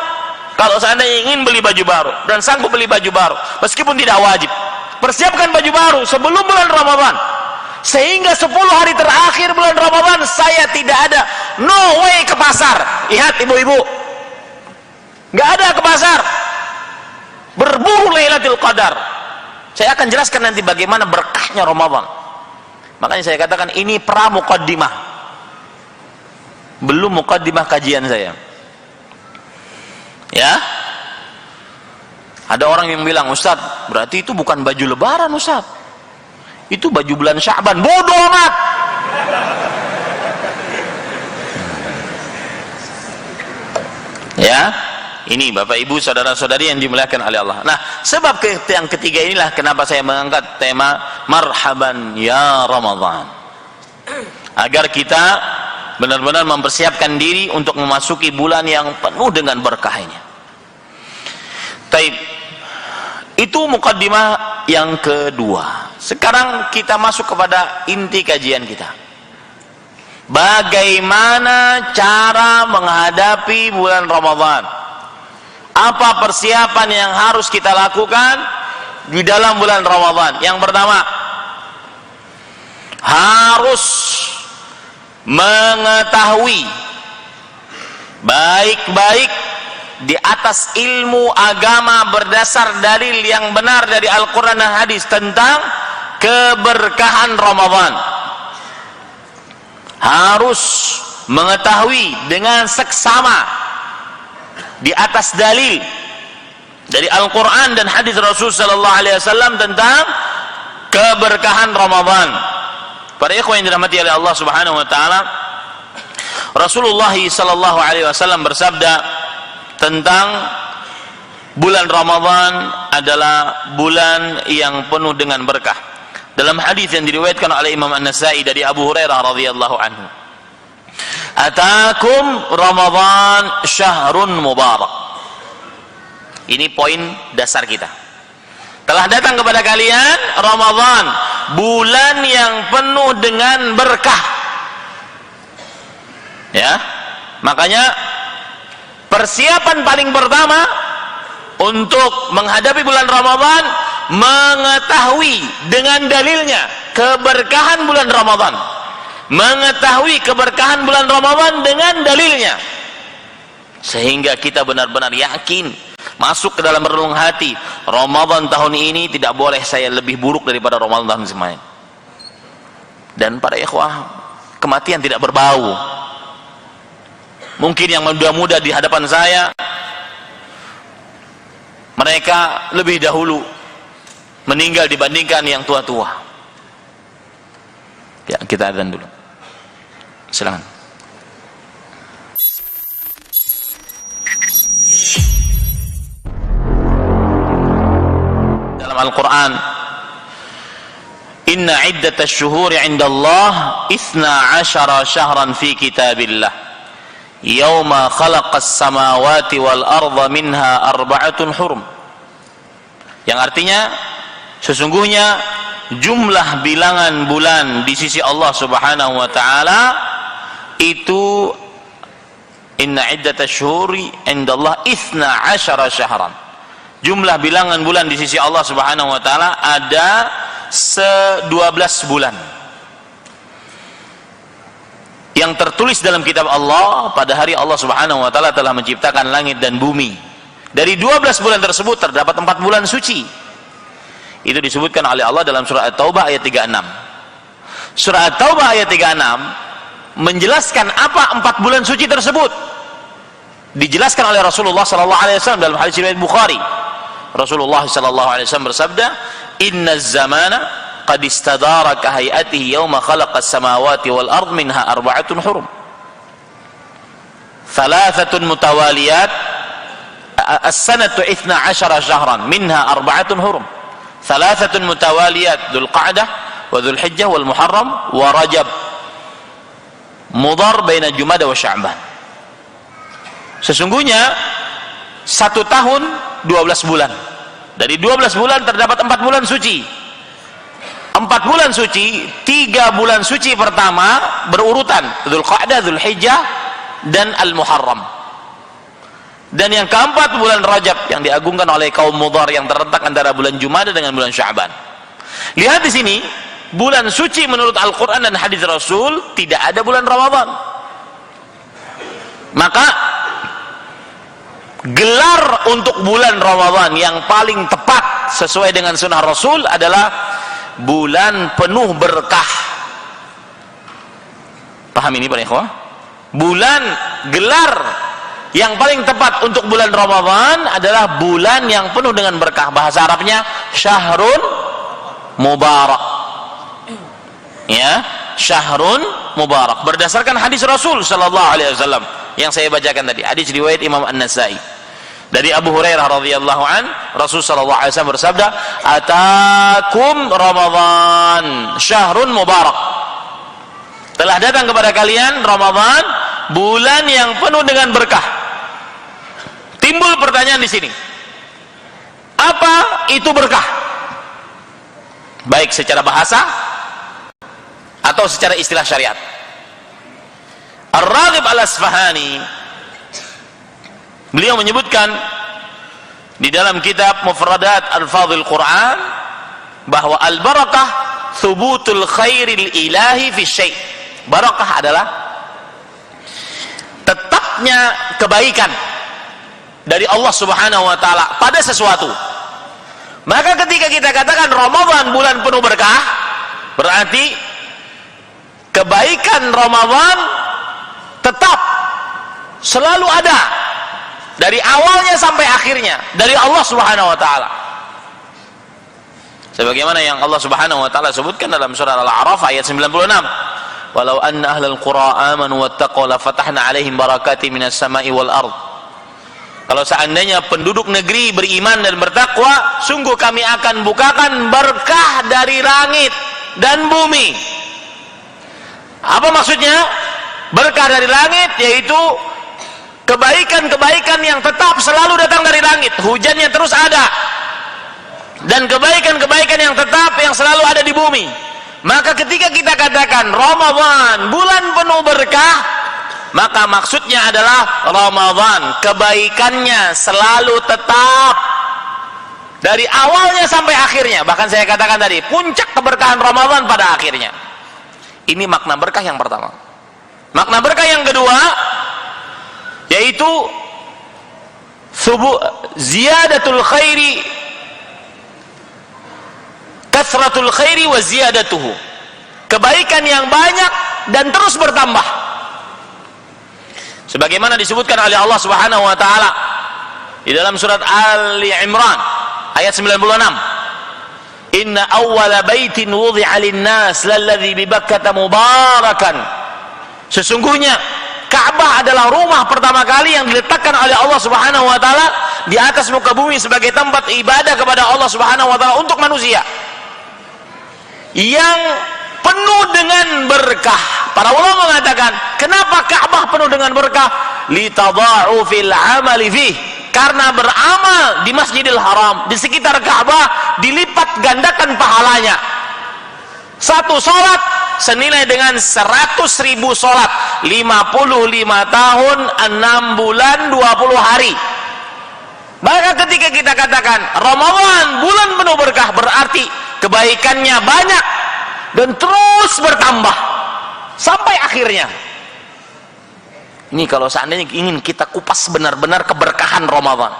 Kalau seandainya ingin beli baju baru dan sanggup beli baju baru, meskipun tidak wajib, persiapkan baju baru sebelum bulan Ramadan. Sehingga 10 hari terakhir bulan Ramadan saya tidak ada no way ke pasar. Lihat ibu-ibu, nggak ada ke pasar berburu Lailatul Qadar. Saya akan jelaskan nanti bagaimana berkahnya Ramadan. Makanya saya katakan ini pra-muqaddimah, belum muqaddimah kajian saya. Ya, ada orang yang bilang, Ustaz, berarti itu bukan baju lebaran, Ustaz, itu baju bulan Sya'ban. Bodoh amat. Ya, ini Bapak Ibu saudara-saudari yang dimuliakan oleh Allah. Nah, sebab yang ketiga inilah kenapa saya mengangkat tema marhaban ya Ramadan, agar kita benar-benar mempersiapkan diri untuk memasuki bulan yang penuh dengan berkahnya. Taib, itu mukaddimah yang kedua. Sekarang kita masuk kepada inti kajian kita. Bagaimana cara menghadapi bulan Ramadan? Apa persiapan yang harus kita lakukan di dalam bulan Ramadan? Yang pertama, harus mengetahui baik-baik di atas ilmu agama berdasar dalil yang benar dari Al-Quran dan hadis tentang keberkahan Ramadan. Harus mengetahui dengan seksama di atas dalil dari Al-Quran dan hadis Rasul sallallahu alaihi wasallam tentang keberkahan Ramadan. Para ikhwan yang dirahmati oleh Allah Subhanahu wa taala, Rasulullah sallallahu alaihi wasallam bersabda tentang bulan Ramadan adalah bulan yang penuh dengan berkah. Dalam hadis yang diriwayatkan oleh Imam An-Nasa'i dari Abu Hurairah radhiyallahu anhu, "Atakum Ramadan syahrun mubarak." Ini poin dasar kita. Telah datang kepada kalian Ramadan, bulan yang penuh dengan berkah. Ya, makanya persiapan paling pertama untuk menghadapi bulan Ramadan, mengetahui dengan dalilnya keberkahan bulan Ramadan, mengetahui keberkahan bulan Ramadan dengan dalilnya, sehingga kita benar-benar yakin, masuk ke dalam relung hati, Ramadan tahun ini tidak boleh saya lebih buruk daripada Ramadan tahun sebelumnya. Dan para ikhwah, kematian tidak berbau. Mungkin yang muda-muda di hadapan saya, mereka lebih dahulu meninggal dibandingkan yang tua-tua. Ya, kita adzan dulu. Silakan. Dalam Al-Quran, "Inna iddatash syuhuri 'inda Allah 12 syahran fi kitabillah. Yauma khalaqas samawati wal arda minha arba'atun hurum." Yang artinya, sesungguhnya jumlah bilangan bulan di sisi Allah Subhanahu wa taala itu, inna iddatash syuhuri 'inda Allah 12 syahran. Jumlah bilangan bulan di sisi Allah Subhanahu wa taala ada 12 bulan. Yang tertulis dalam kitab Allah, pada hari Allah Subhanahu wa taala telah menciptakan langit dan bumi. Dari 12 bulan tersebut terdapat 4 bulan suci. Itu disebutkan oleh Allah dalam surah At-Taubah ayat 36. Surah At-Taubah ayat 36 menjelaskan apa 4 bulan suci tersebut. Dijelaskan oleh Rasulullah sallallahu alaihi wasallam dalam hadis riwayat Bukhari. Rasulullah sallallahu alaihi wasallam bersabda, "Innaz zamana qad istadara ka hayatihi yawma khalaqas samawati wal ard minha arba'atun hurum. Thalathatun mutawaliyat as-sanatu 12 syahran minha arba'atun hurum. Thalathatun mutawaliyat Dzul Qa'dah wa Dzul Hijjah wal Muharram wa Rajab mudhar baina Jumada wa Sya'ban." Sesungguhnya 1 tahun 12 bulan. Dari 12 bulan terdapat 4 bulan suci. 4 bulan suci, 3 bulan suci pertama berurutan, Dzul Qa'dah, Dzul Hijjah dan Al-Muharram. Dan yang keempat bulan Rajab yang diagungkan oleh kaum Mudhar yang terletak antara bulan Jumada dengan bulan Sya'ban. Lihat di sini, bulan suci menurut Al-Qur'an dan hadis Rasul tidak ada bulan Ramadan. Maka gelar untuk bulan Ramadan yang paling tepat sesuai dengan sunnah Rasul adalah bulan penuh berkah. Paham ini para ikhwah? Gelar yang paling tepat untuk bulan Ramadan adalah bulan yang penuh dengan berkah. Bahasa Arabnya syahrun mubarak. Ya, syahrun mubarak berdasarkan hadis Rasul sallallahu alaihi wasallam yang saya bacakan tadi, hadis riwayat Imam An-Nasa'i dari Abu Hurairah radhiyallahu an, Rasul sallallahu alaihi wasallam bersabda, "Atakum Ramadan syahrun mubarak." Telah datang kepada kalian Ramadan, bulan yang penuh dengan berkah. Timbul pertanyaan di sini, apa itu berkah? Baik secara bahasa atau secara istilah syariat. Ar-Raghib Al-Asfahani, beliau menyebutkan di dalam kitab Mufradat Al-Fadhil Quran bahwa al-barakah thubutul khairil ilahi fi syai'. Barokah adalah tetapnya kebaikan dari Allah Subhanahu wa taala pada sesuatu. Maka ketika kita katakan Ramadan bulan penuh berkah, berarti kebaikan Ramadan tetap selalu ada dari awalnya sampai akhirnya dari Allah Subhanahu wa taala. Sebagaimana yang Allah Subhanahu wa taala sebutkan dalam surah Al-A'raf ayat 96. Walau anna ahlal qura amanu wattaqaw la fatahna 'alaihim barakatin minas sama'i wal ard. Kalau seandainya penduduk negeri beriman dan bertakwa, sungguh kami akan bukakan berkah dari langit dan bumi. Apa maksudnya? Berkah dari langit yaitu kebaikan-kebaikan yang tetap selalu datang dari langit, hujannya terus ada. Dan kebaikan-kebaikan yang tetap yang selalu ada di bumi. Maka ketika kita katakan Ramadan bulan penuh berkah, maka maksudnya adalah Ramadan kebaikannya selalu tetap dari awalnya sampai akhirnya. Bahkan saya katakan tadi, puncak keberkahan Ramadan pada akhirnya. Ini makna berkah yang pertama. Makna berkah yang kedua yaitu ziyadatul khairi, kasratul khairi wa ziyadatuhu, kebaikan yang banyak dan terus bertambah. Sebagaimana disebutkan oleh Allah Subhanahu wa taala di dalam surat Ali Imran ayat 96. Inna awwala baitin wudi'a lin-nas lalladzi bi Bakkah mubarakan. Sesungguhnya Ka'bah adalah rumah pertama kali yang diletakkan oleh Allah Subhanahu wa taala di atas muka bumi sebagai tempat ibadah kepada Allah Subhanahu wa taala untuk manusia, yang penuh dengan berkah. Para ulama mengatakan, kenapa Ka'bah penuh dengan berkah? Litadha'u fil 'amali fih, karena beramal di Masjidil Haram, di sekitar Ka'bah, dilipat gandakan pahalanya. Satu salat senilai dengan 100.000 salat, 55 tahun 6 bulan 20 hari. Maka ketika kita katakan Ramadan bulan penuh berkah, berarti kebaikannya banyak dan terus bertambah sampai akhirnya. Ini kalau seandainya ingin kita kupas benar-benar keberkahan Ramadan,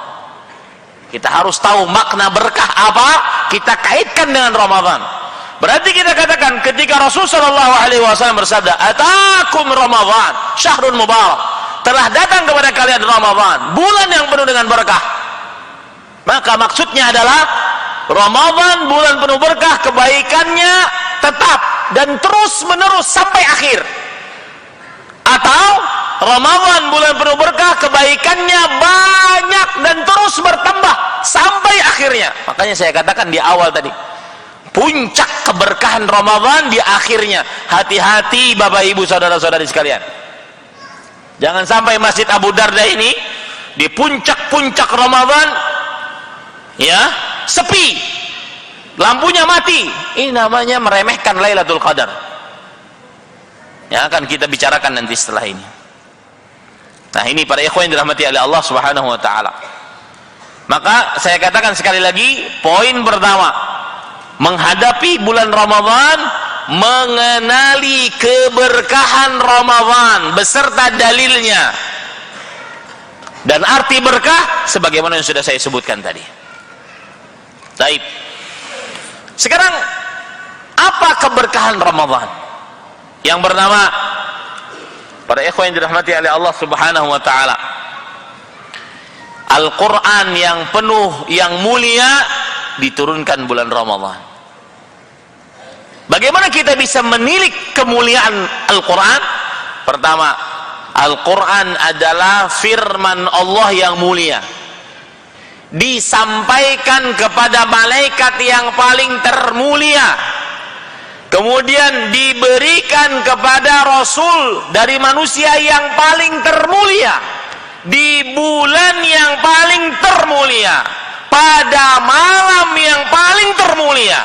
kita harus tahu makna berkah apa, kita kaitkan dengan Ramadan. Berarti kita katakan ketika Rasulullah SAW bersabda, atakum Ramadan syahrun mubarak, telah datang kepada kalian Ramadan, bulan yang penuh dengan berkah. Maka maksudnya adalah Ramadan bulan penuh berkah, kebaikannya tetap dan terus menerus sampai akhir. Atau Ramadan bulan penuh berkah, kebaikannya banyak dan terus bertambah sampai akhirnya. Makanya saya katakan di awal tadi, puncak keberkahan Ramadan di akhirnya. Hati-hati Bapak Ibu saudara-saudari sekalian, jangan sampai Masjid Abu Darda ini di puncak-puncak Ramadan ya sepi, lampunya mati. Ini namanya meremehkan Lailatul Qadar yang akan kita bicarakan nanti setelah ini. Nah, ini para ikhwan yang dirahmati oleh Allah Subhanahu wa taala. Maka saya katakan sekali lagi, poin pertama, menghadapi bulan Ramadan, mengenali keberkahan Ramadan beserta dalilnya dan arti berkah sebagaimana yang sudah saya sebutkan tadi. Baik. Sekarang apa keberkahan Ramadan? Yang bernama, para ikhwan yang dirahmati oleh Allah Subhanahu wa taala, Al-Qur'an yang penuh, yang mulia diturunkan bulan Ramadan. Bagaimana kita bisa menilik kemuliaan Al-Quran? Pertama, Al-Quran adalah firman Allah yang mulia, disampaikan kepada malaikat yang paling termulia, kemudian diberikan kepada Rasul dari manusia yang paling termulia, di bulan yang paling termulia, pada malam yang paling termulia.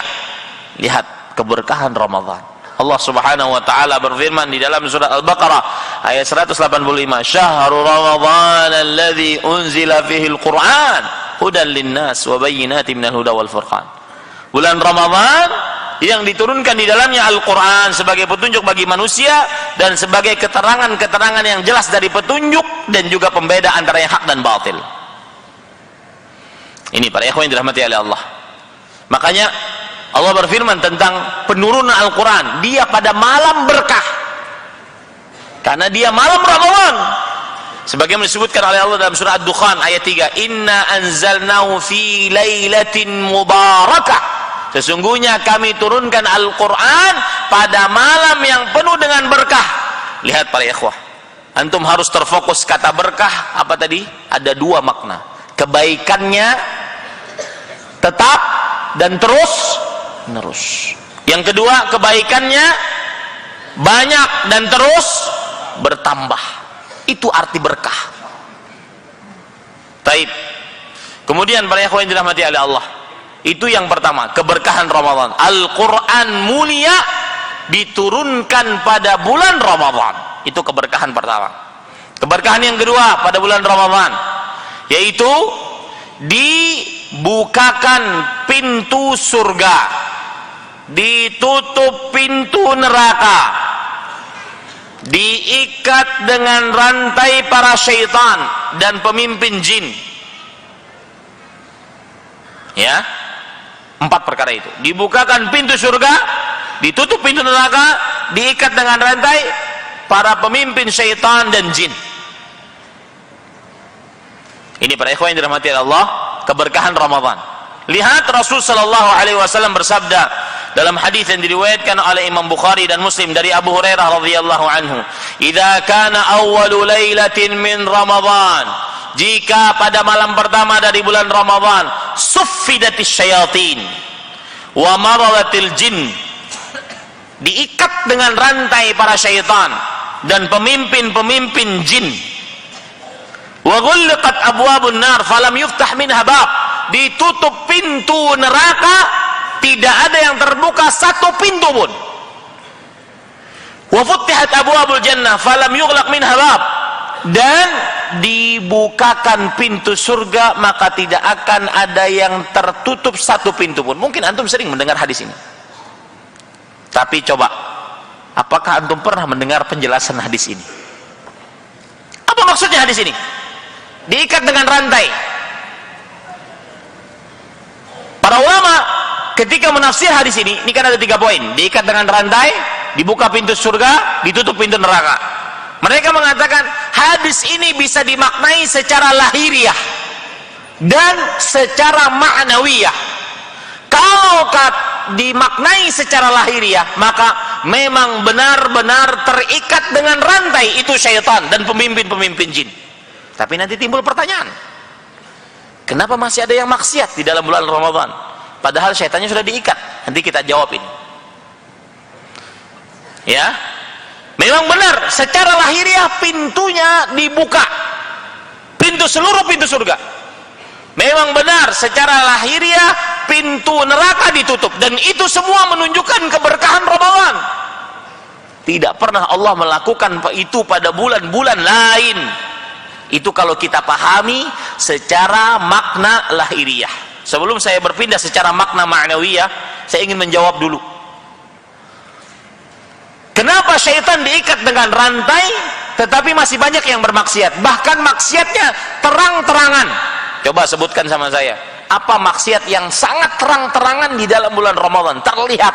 Lihat keberkahan Ramadan. Allah Subhanahu wa taala berfirman di dalam surah Al-Baqarah ayat 185, "Syahrul Ramadan alladzi unzila fihi al-Qur'an hudan lin-nas wa bayyinatin minal huda wal furqan." Bulan Ramadan yang diturunkan di dalamnya Al-Quran sebagai petunjuk bagi manusia dan sebagai keterangan-keterangan yang jelas dari petunjuk dan juga pembeda antara yang hak dan batil. Ini para ikhwan yang dirahmati oleh Allah. Makanya Allah berfirman tentang penurunan Al-Quran, dia pada malam berkah, karena dia malam Ramadan, sebagaimana disebutkan oleh Allah dalam surah Ad-Dukhan ayat 3, inna anzalnahu fi lailatin mubarakah, sesungguhnya kami turunkan Al-Quran pada malam yang penuh dengan berkah. Lihat para ikhwah, antum harus terfokus kata berkah apa tadi? Ada dua makna, kebaikannya tetap dan terus menerus. Yang kedua, kebaikannya banyak dan terus bertambah. Itu arti berkah. Taib. Kemudian para ikhwan yang dirahmati oleh Allah, itu yang pertama, keberkahan Ramadan. Al-Quran mulia diturunkan pada bulan Ramadan. Itu keberkahan pertama. Keberkahan yang kedua pada bulan Ramadan, yaitu dibukakan pintu surga, ditutup pintu neraka, diikat dengan rantai para syaitan dan pemimpin jin. Ya, 4 perkara itu. Dibukakan pintu surga, ditutup pintu neraka, diikat dengan rantai para pemimpin syaitan dan jin. Ini para ikhwan yang dirahmati Allah, keberkahan Ramadan. Lihat Rasul sallallahu alaihi wasallam bersabda dalam hadis yang diriwayatkan oleh Imam Bukhari dan Muslim dari Abu Hurairah radhiyallahu anhu, "Idza kana awwalu lailatin min Ramadan," jika pada malam pertama dari bulan Ramadan, suffidatis syayatin wa maradatil jin, diikat dengan rantai para syaitan dan pemimpin-pemimpin jin, wa ghulqat abwabun nar falam yuftah minha bab, ditutup pintu neraka, tidak ada yang terbuka satu pintu pun, wa futtihat abwabul jannah falam yughlaq minha bab, dan dibukakan pintu surga maka tidak akan ada yang tertutup satu pintu pun. Mungkin antum sering mendengar hadis ini, tapi coba, apakah antum pernah mendengar penjelasan hadis ini? Apa maksudnya hadis ini? Diikat dengan rantai. Para ulama ketika menafsir hadis ini kan ada 3 poin. Diikat dengan rantai, dibuka pintu surga, ditutup pintu neraka. Mereka mengatakan hadis ini bisa dimaknai secara lahiriah dan secara ma'nawiyah. Kalau dimaknai secara lahiriah, maka memang benar-benar terikat dengan rantai itu syaitan dan pemimpin-pemimpin jin. Tapi nanti timbul pertanyaan, kenapa masih ada yang maksiat di dalam bulan Ramadan? Padahal syaitannya sudah diikat. Nanti kita jawab ini. Ya, memang benar secara lahiriah pintunya dibuka, seluruh pintu surga. Memang benar secara lahiriah pintu neraka ditutup, dan itu semua menunjukkan keberkahan Ramadan. Tidak pernah Allah melakukan itu pada bulan-bulan lain. Itu kalau kita pahami secara makna lahiriah. Sebelum saya berpindah secara makna ma'nawiyah, saya ingin menjawab dulu, kenapa syaitan diikat dengan rantai tetapi masih banyak yang bermaksiat, bahkan maksiatnya terang-terangan? Coba sebutkan sama saya, apa maksiat yang sangat terang-terangan di dalam bulan Ramadan, terlihat?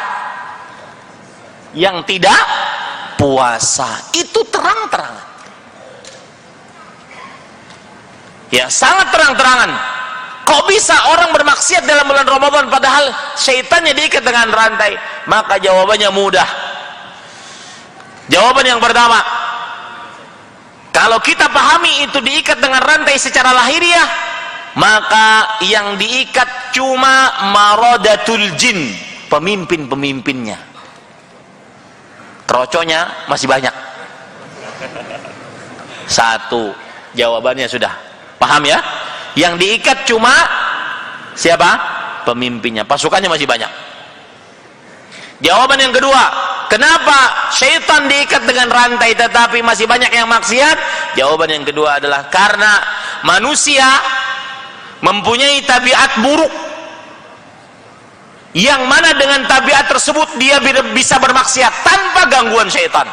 Yang tidak puasa itu terang-terangan, ya, sangat terang-terangan. Kok bisa orang bermaksiat dalam bulan Ramadan padahal syaitannya diikat dengan rantai? Maka jawabannya mudah. Jawaban yang pertama, kalau kita pahami itu diikat dengan rantai secara lahiriah, maka yang diikat cuma maradatul jin, pemimpin-pemimpinnya. Kroconya masih banyak. Satu, jawabannya sudah paham ya? Yang diikat cuma siapa? Pemimpinnya. Pasukannya masih banyak. Jawaban yang kedua, kenapa syaitan diikat dengan rantai tetapi masih banyak yang maksiat? Jawaban yang kedua adalah karena manusia mempunyai tabiat buruk. yang mana dengan tabiat tersebut dia bisa bermaksiat tanpa gangguan syaitan.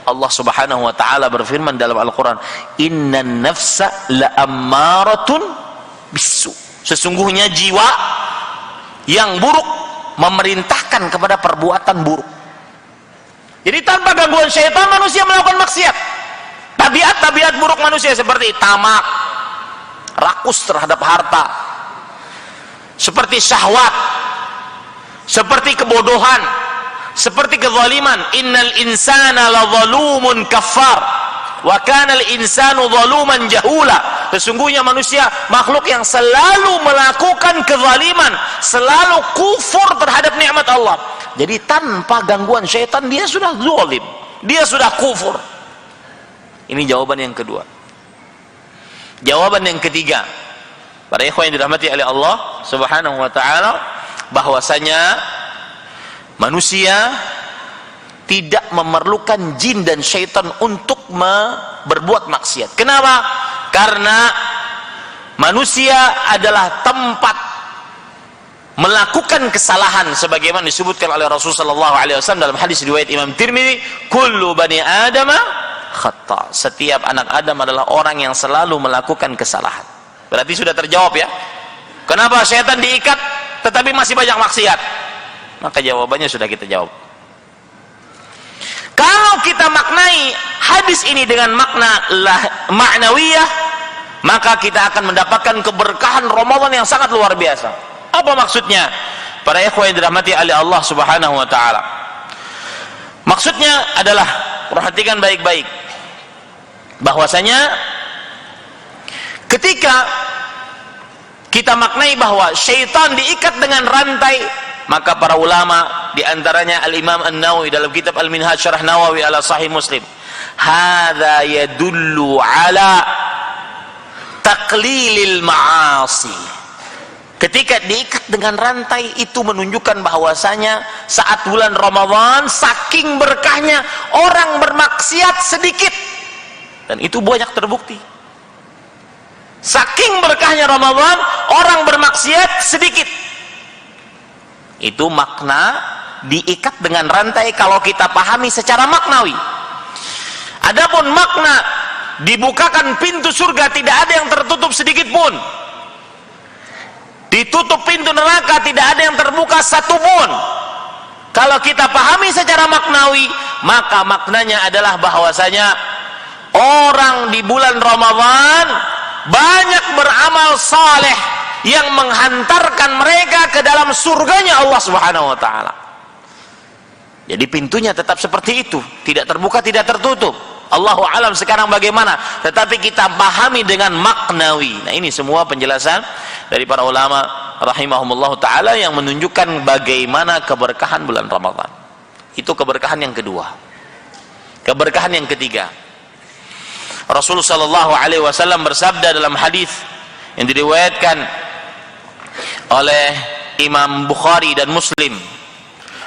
Allah Subhanahu wa taala berfirman dalam Al-Qur'an, "Innan nafsa la'ammaratun bisu." Sesungguhnya jiwa yang buruk memerintahkan kepada perbuatan buruk. Jadi tanpa gangguan syaitan manusia melakukan maksiat. Tabiat-tabiat buruk manusia seperti tamak, rakus terhadap harta, seperti syahwat, seperti kebodohan, seperti kezaliman. Innal insana ladzalumun kaffar wa kana al-insanu zaluman jahula. Sesungguhnya manusia makhluk yang selalu melakukan kezaliman, selalu kufur terhadap nikmat Allah. Jadi tanpa gangguan syaitan dia sudah zalim, dia sudah kufur. Ini jawaban yang kedua. Jawaban yang ketiga, para ikhwan yang dirahmati oleh Allah Subhanahu wa taala, bahwasanya manusia tidak memerlukan jin dan syaitan untuk berbuat maksiat. Kenapa? Karena manusia adalah tempat melakukan kesalahan, sebagaimana disebutkan oleh Rasulullah SAW dalam hadis riwayat Imam Tirmidzi, kullu bani adama khata. Setiap anak Adam adalah orang yang selalu melakukan kesalahan. Berarti sudah terjawab ya. Kenapa syaitan diikat tetapi masih banyak maksiat? Maka jawabannya sudah kita jawab. Kalau kita maknai hadis ini dengan makna ma'nawiyah, maka kita akan mendapatkan keberkahan Ramadan yang sangat luar biasa. Apa maksudnya? Para ikhwan yang dirahmati oleh Allah Subhanahu wa taala. Maksudnya adalah, perhatikan baik-baik, bahwasanya ketika kita maknai bahwa syaitan diikat dengan rantai, maka para ulama diantaranya Al-Imam An-Nawawi dalam kitab Al-Minhaj Syarah Nawawi ala Sahih Muslim, hadza yadullu ala taqlilil ma'asi. Ketika diikat dengan rantai itu menunjukkan bahwasanya saat bulan Ramadan saking berkahnya orang bermaksiat sedikit, dan itu banyak terbukti. Saking berkahnya Ramadan orang bermaksiat sedikit. Itu makna diikat dengan rantai kalau kita pahami secara maknawi. Adapun makna dibukakan pintu surga, tidak ada yang tertutup sedikit pun. Ditutup pintu neraka, tidak ada yang terbuka satu pun. Kalau kita pahami secara maknawi, maka maknanya adalah bahwasanya orang di bulan Ramadan banyak beramal saleh yang menghantarkan mereka ke dalam surganya Allah Subhanahu wa taala. Jadi pintunya tetap seperti itu, tidak terbuka, tidak tertutup. Allahu alam sekarang bagaimana, tetapi kita pahami dengan maknawi. Nah, ini semua penjelasan dari para ulama rahimahumullah taala yang menunjukkan bagaimana keberkahan bulan Ramadan. Itu keberkahan yang kedua. Keberkahan yang ketiga, Rasulullah sallallahu alaihi wasallam bersabda dalam hadis yang diriwayatkan oleh Imam Bukhari dan Muslim,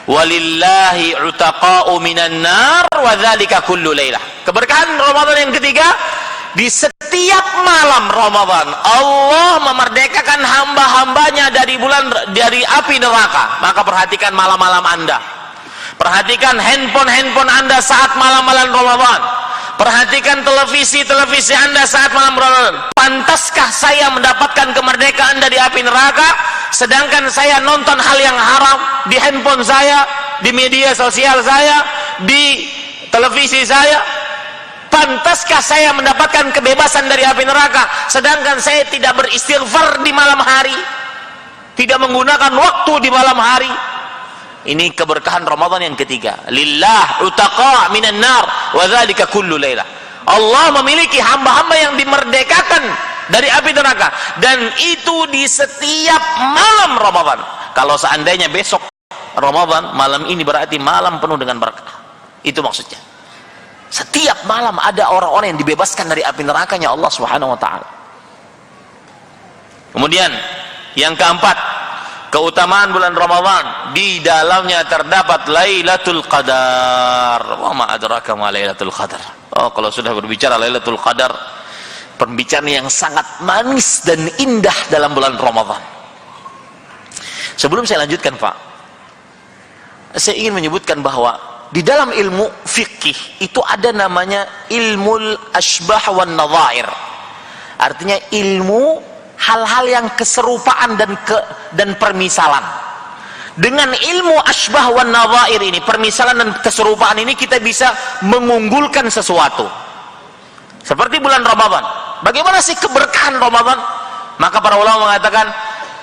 walillahi utaqa'u minan nar wa dzalika kullu lailah. Keberkahan Ramadan yang ketiga, di setiap malam Ramadan Allah memerdekakan hamba-hambanya dari api neraka. Maka perhatikan malam-malam Anda, perhatikan handphone Anda saat malam-malam Ramadan, perhatikan televisi Anda saat malam Ramadan. Pantaskah saya mendapatkan kemerdekaan dari api neraka, sedangkan saya nonton hal yang haram di handphone saya, di media sosial saya, di televisi saya? Pantaskah saya mendapatkan kebebasan dari api neraka, sedangkan saya tidak beristighfar di malam hari, tidak menggunakan waktu di malam hari? Ini keberkahan Ramadan yang ketiga. Lillah utaqa minan nar wa dzalika kullu lailah. Allah memiliki hamba-hamba yang dimerdekakan dari api neraka, dan itu di setiap malam Ramadan. Kalau seandainya besok Ramadan, malam ini berarti malam penuh dengan berkah. Itu maksudnya. Setiap malam ada orang-orang yang dibebaskan dari api nerakanya Allah Subhanahu wa taala. Kemudian yang keempat, keutamaan bulan Ramadan, di dalamnya terdapat Lailatul Qadar. Wa ma adraka ma Lailatul Qadar. Oh, kalau sudah berbicara Lailatul Qadar, pembicaraan yang sangat manis dan indah dalam bulan Ramadan. Sebelum saya lanjutkan, Pak, saya ingin menyebutkan bahwa di dalam ilmu fikih itu ada namanya ilmul asbah wan nadhair. Artinya ilmu hal-hal yang keserupaan dan permisalan. Dengan ilmu asbah wan nadhair ini, permisalan dan keserupaan ini, kita bisa mengunggulkan sesuatu. Seperti bulan Ramadan. Bagaimana sih keberkahan Ramadan? Maka para ulama mengatakan,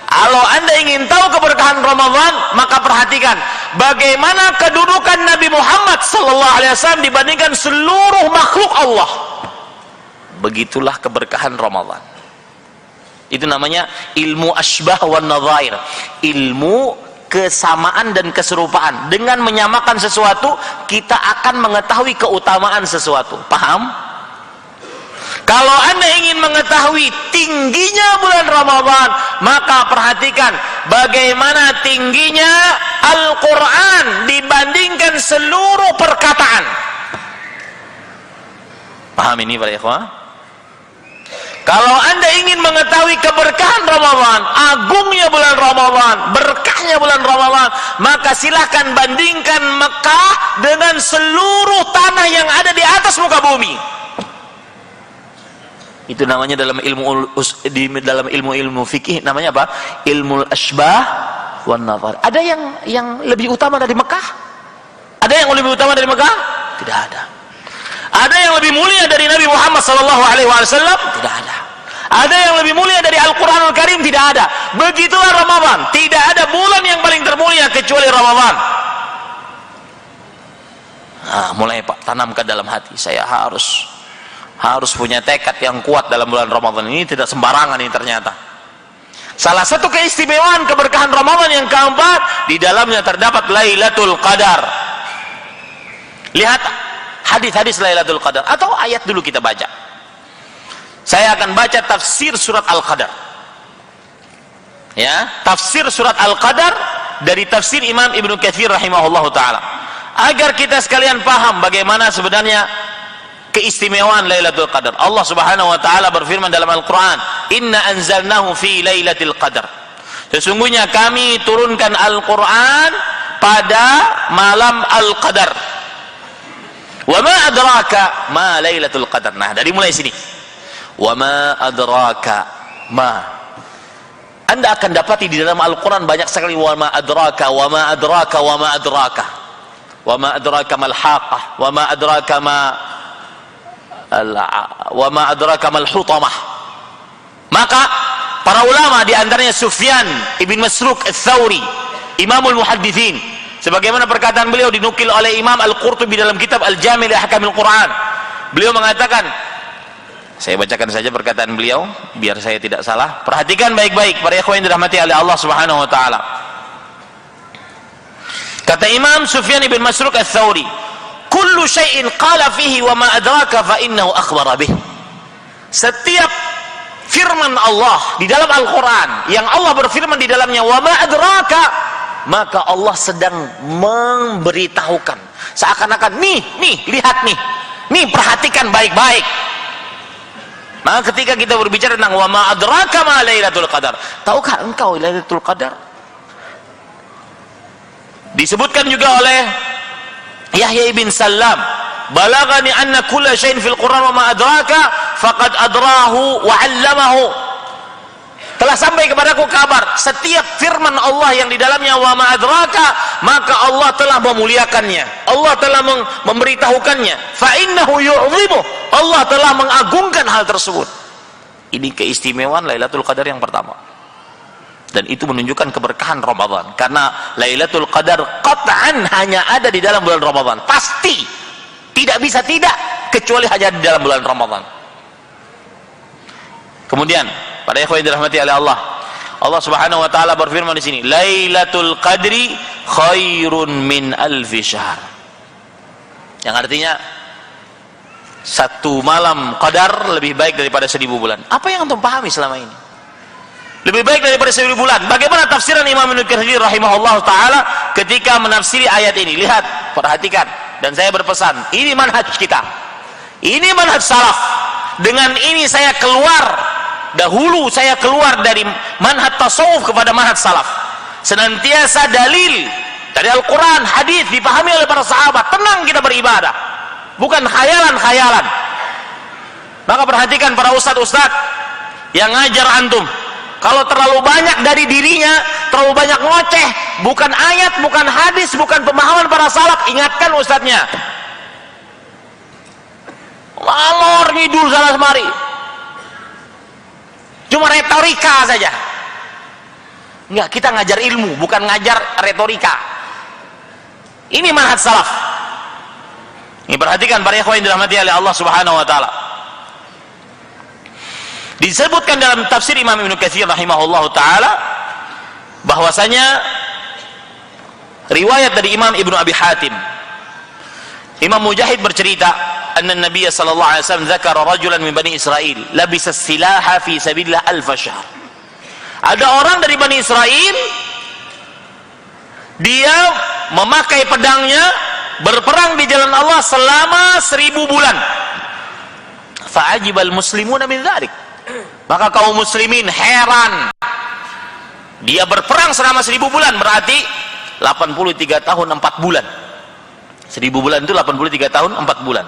kalau Anda ingin tahu keberkahan Ramadan, maka perhatikan bagaimana kedudukan Nabi Muhammad SAW dibandingkan seluruh makhluk Allah. Begitulah keberkahan Ramadan. Itu namanya ilmu asbah wan nadhair, ilmu kesamaan dan keserupaan. Dengan menyamakan sesuatu, kita akan mengetahui keutamaan sesuatu. Paham? Kalau Anda ingin mengetahui tingginya bulan Ramadan, maka perhatikan bagaimana tingginya Al-Quran dibandingkan seluruh perkataan. Paham ini para ikhwah? Kalau Anda ingin mengetahui keberkahan Ramadan, agungnya bulan Ramadan, berkahnya bulan Ramadan, maka silahkan bandingkan Mekah dengan seluruh tanah yang ada di atas muka bumi. Itu namanya dalam ilmu fikih namanya apa? Ilmu asbah wan nadhar. Ada yang lebih utama dari Mekah? Ada yang lebih utama dari Mekah? Tidak ada. Ada yang lebih mulia dari Nabi Muhammad SAW? Tidak ada. Ada yang lebih mulia dari Al-Quranul Karim? Tidak ada. Begitulah Ramadan. Tidak ada bulan yang paling termulia kecuali Ramadan. Nah, mulai Pak, tanamkan dalam hati. Saya harus punya tekad yang kuat dalam bulan Ramadan ini. Tidak sembarangan ini ternyata. Salah satu keistimewaan keberkahan Ramadan yang keempat, di dalamnya terdapat Lailatul Qadar. Lihat hadis-hadis Lailatul Qadar, atau ayat dulu kita baca. Saya akan baca tafsir surat Al-Qadar. Ya, tafsir surat Al-Qadar dari tafsir Imam Ibnu Katsir rahimahullahu taala. Agar kita sekalian paham bagaimana sebenarnya keistimewaan Lailatul Qadar. Allah Subhanahu wa taala berfirman dalam Al-Qur'an, "Inna anzalnahu fi Lailatul Qadar." Sesungguhnya kami turunkan Al-Qur'an pada malam Al-Qadar. Wa ma adraka ma Lailatul Qadar. Nah, dari mulai sini. Wa ma adraka ma. Anda akan dapati di dalam Al-Qur'an banyak sekali wa ma adraka, wa ma adraka, wa ma adraka. Wa ma adraka mal haqqah, wa ma adraka wa ma adraka mal hutamah. Maka para ulama di antaranya Sufyan ibn Masruq Ats-Tsauri, Imamul Muhadditsin, sebagaimana perkataan beliau dinukil oleh Imam Al-Qurtubi dalam kitab Al-Jami' li Ahkamil Quran. Beliau mengatakan, saya bacakan saja perkataan beliau biar saya tidak salah. Perhatikan baik-baik para ikhwan yang dirahmati oleh Allah Subhanahu wa taala. Kata Imam Sufyan ibn Masruq Ats-Tsauri, "Kullu syai'in qala fihi wa ma adraka fa innahu akhbara bih." Setiap firman Allah di dalam Al-Qur'an yang Allah berfirman di dalamnya wa ma adraka, maka Allah sedang memberitahukan. Seakan-akan nih, lihat nih. Nih perhatikan baik-baik. Maka ketika kita berbicara tentang wa ma adraka ma Lailatul Qadar, tahukah engkau Lailatul Qadar? Disebutkan juga oleh Yahya bin Salam, balagani anna kulla syai'in fil Qur'an wa ma adraka faqad adrahu wa 'allamahu. Telah sampai kepadaku kabar setiap firman Allah yang di dalamnya wa ma adraka, maka Allah telah memuliakannya, Allah telah memberitahukannya, fa innahu yu'dhimu, Allah telah mengagungkan hal tersebut. Ini keistimewaan Lailatul Qadar yang pertama. Dan itu menunjukkan keberkahan Ramadan, karena Lailatul Qadar qat'an hanya ada di dalam bulan Ramadan, pasti tidak bisa tidak kecuali hanya di dalam bulan Ramadan. Kemudian pada ikhwan yang dirahmati oleh Allah, Allah Subhanahu wa taala berfirman di sini, Lailatul Qadri khairun min alfi syahr. Yang artinya satu malam qadar lebih baik daripada 1000 bulan. Apa yang antum pahami selama ini? Lebih baik daripada 1000 bulan. Bagaimana tafsiran Imam Ibnu Katsir rahimahullah taala ketika menafsiri ayat ini? Lihat, perhatikan, dan saya berpesan, ini manhaj kita, ini manhaj salaf. Dengan ini saya keluar, dahulu saya keluar dari manhaj tasawuf kepada manhaj salaf. senantiasa dalil dari Al-Quran, hadis dipahami oleh para sahabat, tenang kita beribadah, bukan khayalan-khayalan. Maka perhatikan para ustadz-ustadz yang ngajar antum, kalau terlalu banyak dari dirinya, terlalu banyak ngoceh, bukan ayat, bukan hadis, bukan pemahaman para salaf, ingatkan ustadznya. Ngalor ngidul sana semari, cuma retorika saja. Enggak, kita ngajar ilmu, bukan ngajar retorika. Ini manhaj salaf. Ini perhatikan para ikhwan yang dirahmati oleh Allah Subhanahu wa taala. Disebutkan dalam tafsir Imam Ibnu Katsir rahimahullahu taala bahwasanya riwayat dari Imam Ibnu Abi Hatim, Imam Mujahid bercerita, anna Nabiy sallallahu alaihi wasallam dzakara rajulan min Bani Israil labisa as-silaha fi sabilillah alf syahr. Ada orang dari Bani Israel, dia memakai pedangnya berperang di jalan Allah selama 1000 bulan. Fa'ajibal muslimuna min dzalik. Maka kaum muslimin heran. Dia berperang selama 1000 bulan, berarti 83 tahun 4 bulan. 1000 bulan itu 83 tahun 4 bulan.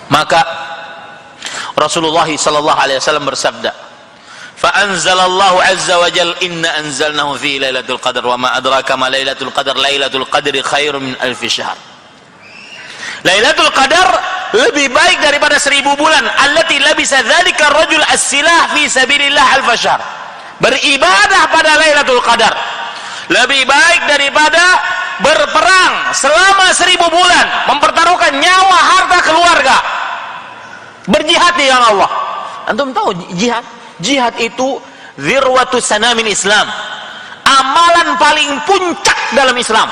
Maka Rasulullah sallallahu alaihi wasallam bersabda, fa anzalallahu azza wa jalla inna anzalnahu fi lailatul qadar wa ma adraka ma lailatul qadar lailatul qadri khairun min alf syahr. Lailatul qadar lebih baik daripada 1000 bulan. Allati labisa dzalika rajul as-silah fi sabilillah alf syahr. Beribadah pada lailatul qadar lebih baik daripada berperang selama 1000 bulan, mempertaruhkan nyawa, harta, keluarga, berjihad di jalan Allah. Antum tahu jihad? Jihad itu zirwatu sanamin Islam, amalan paling puncak dalam Islam.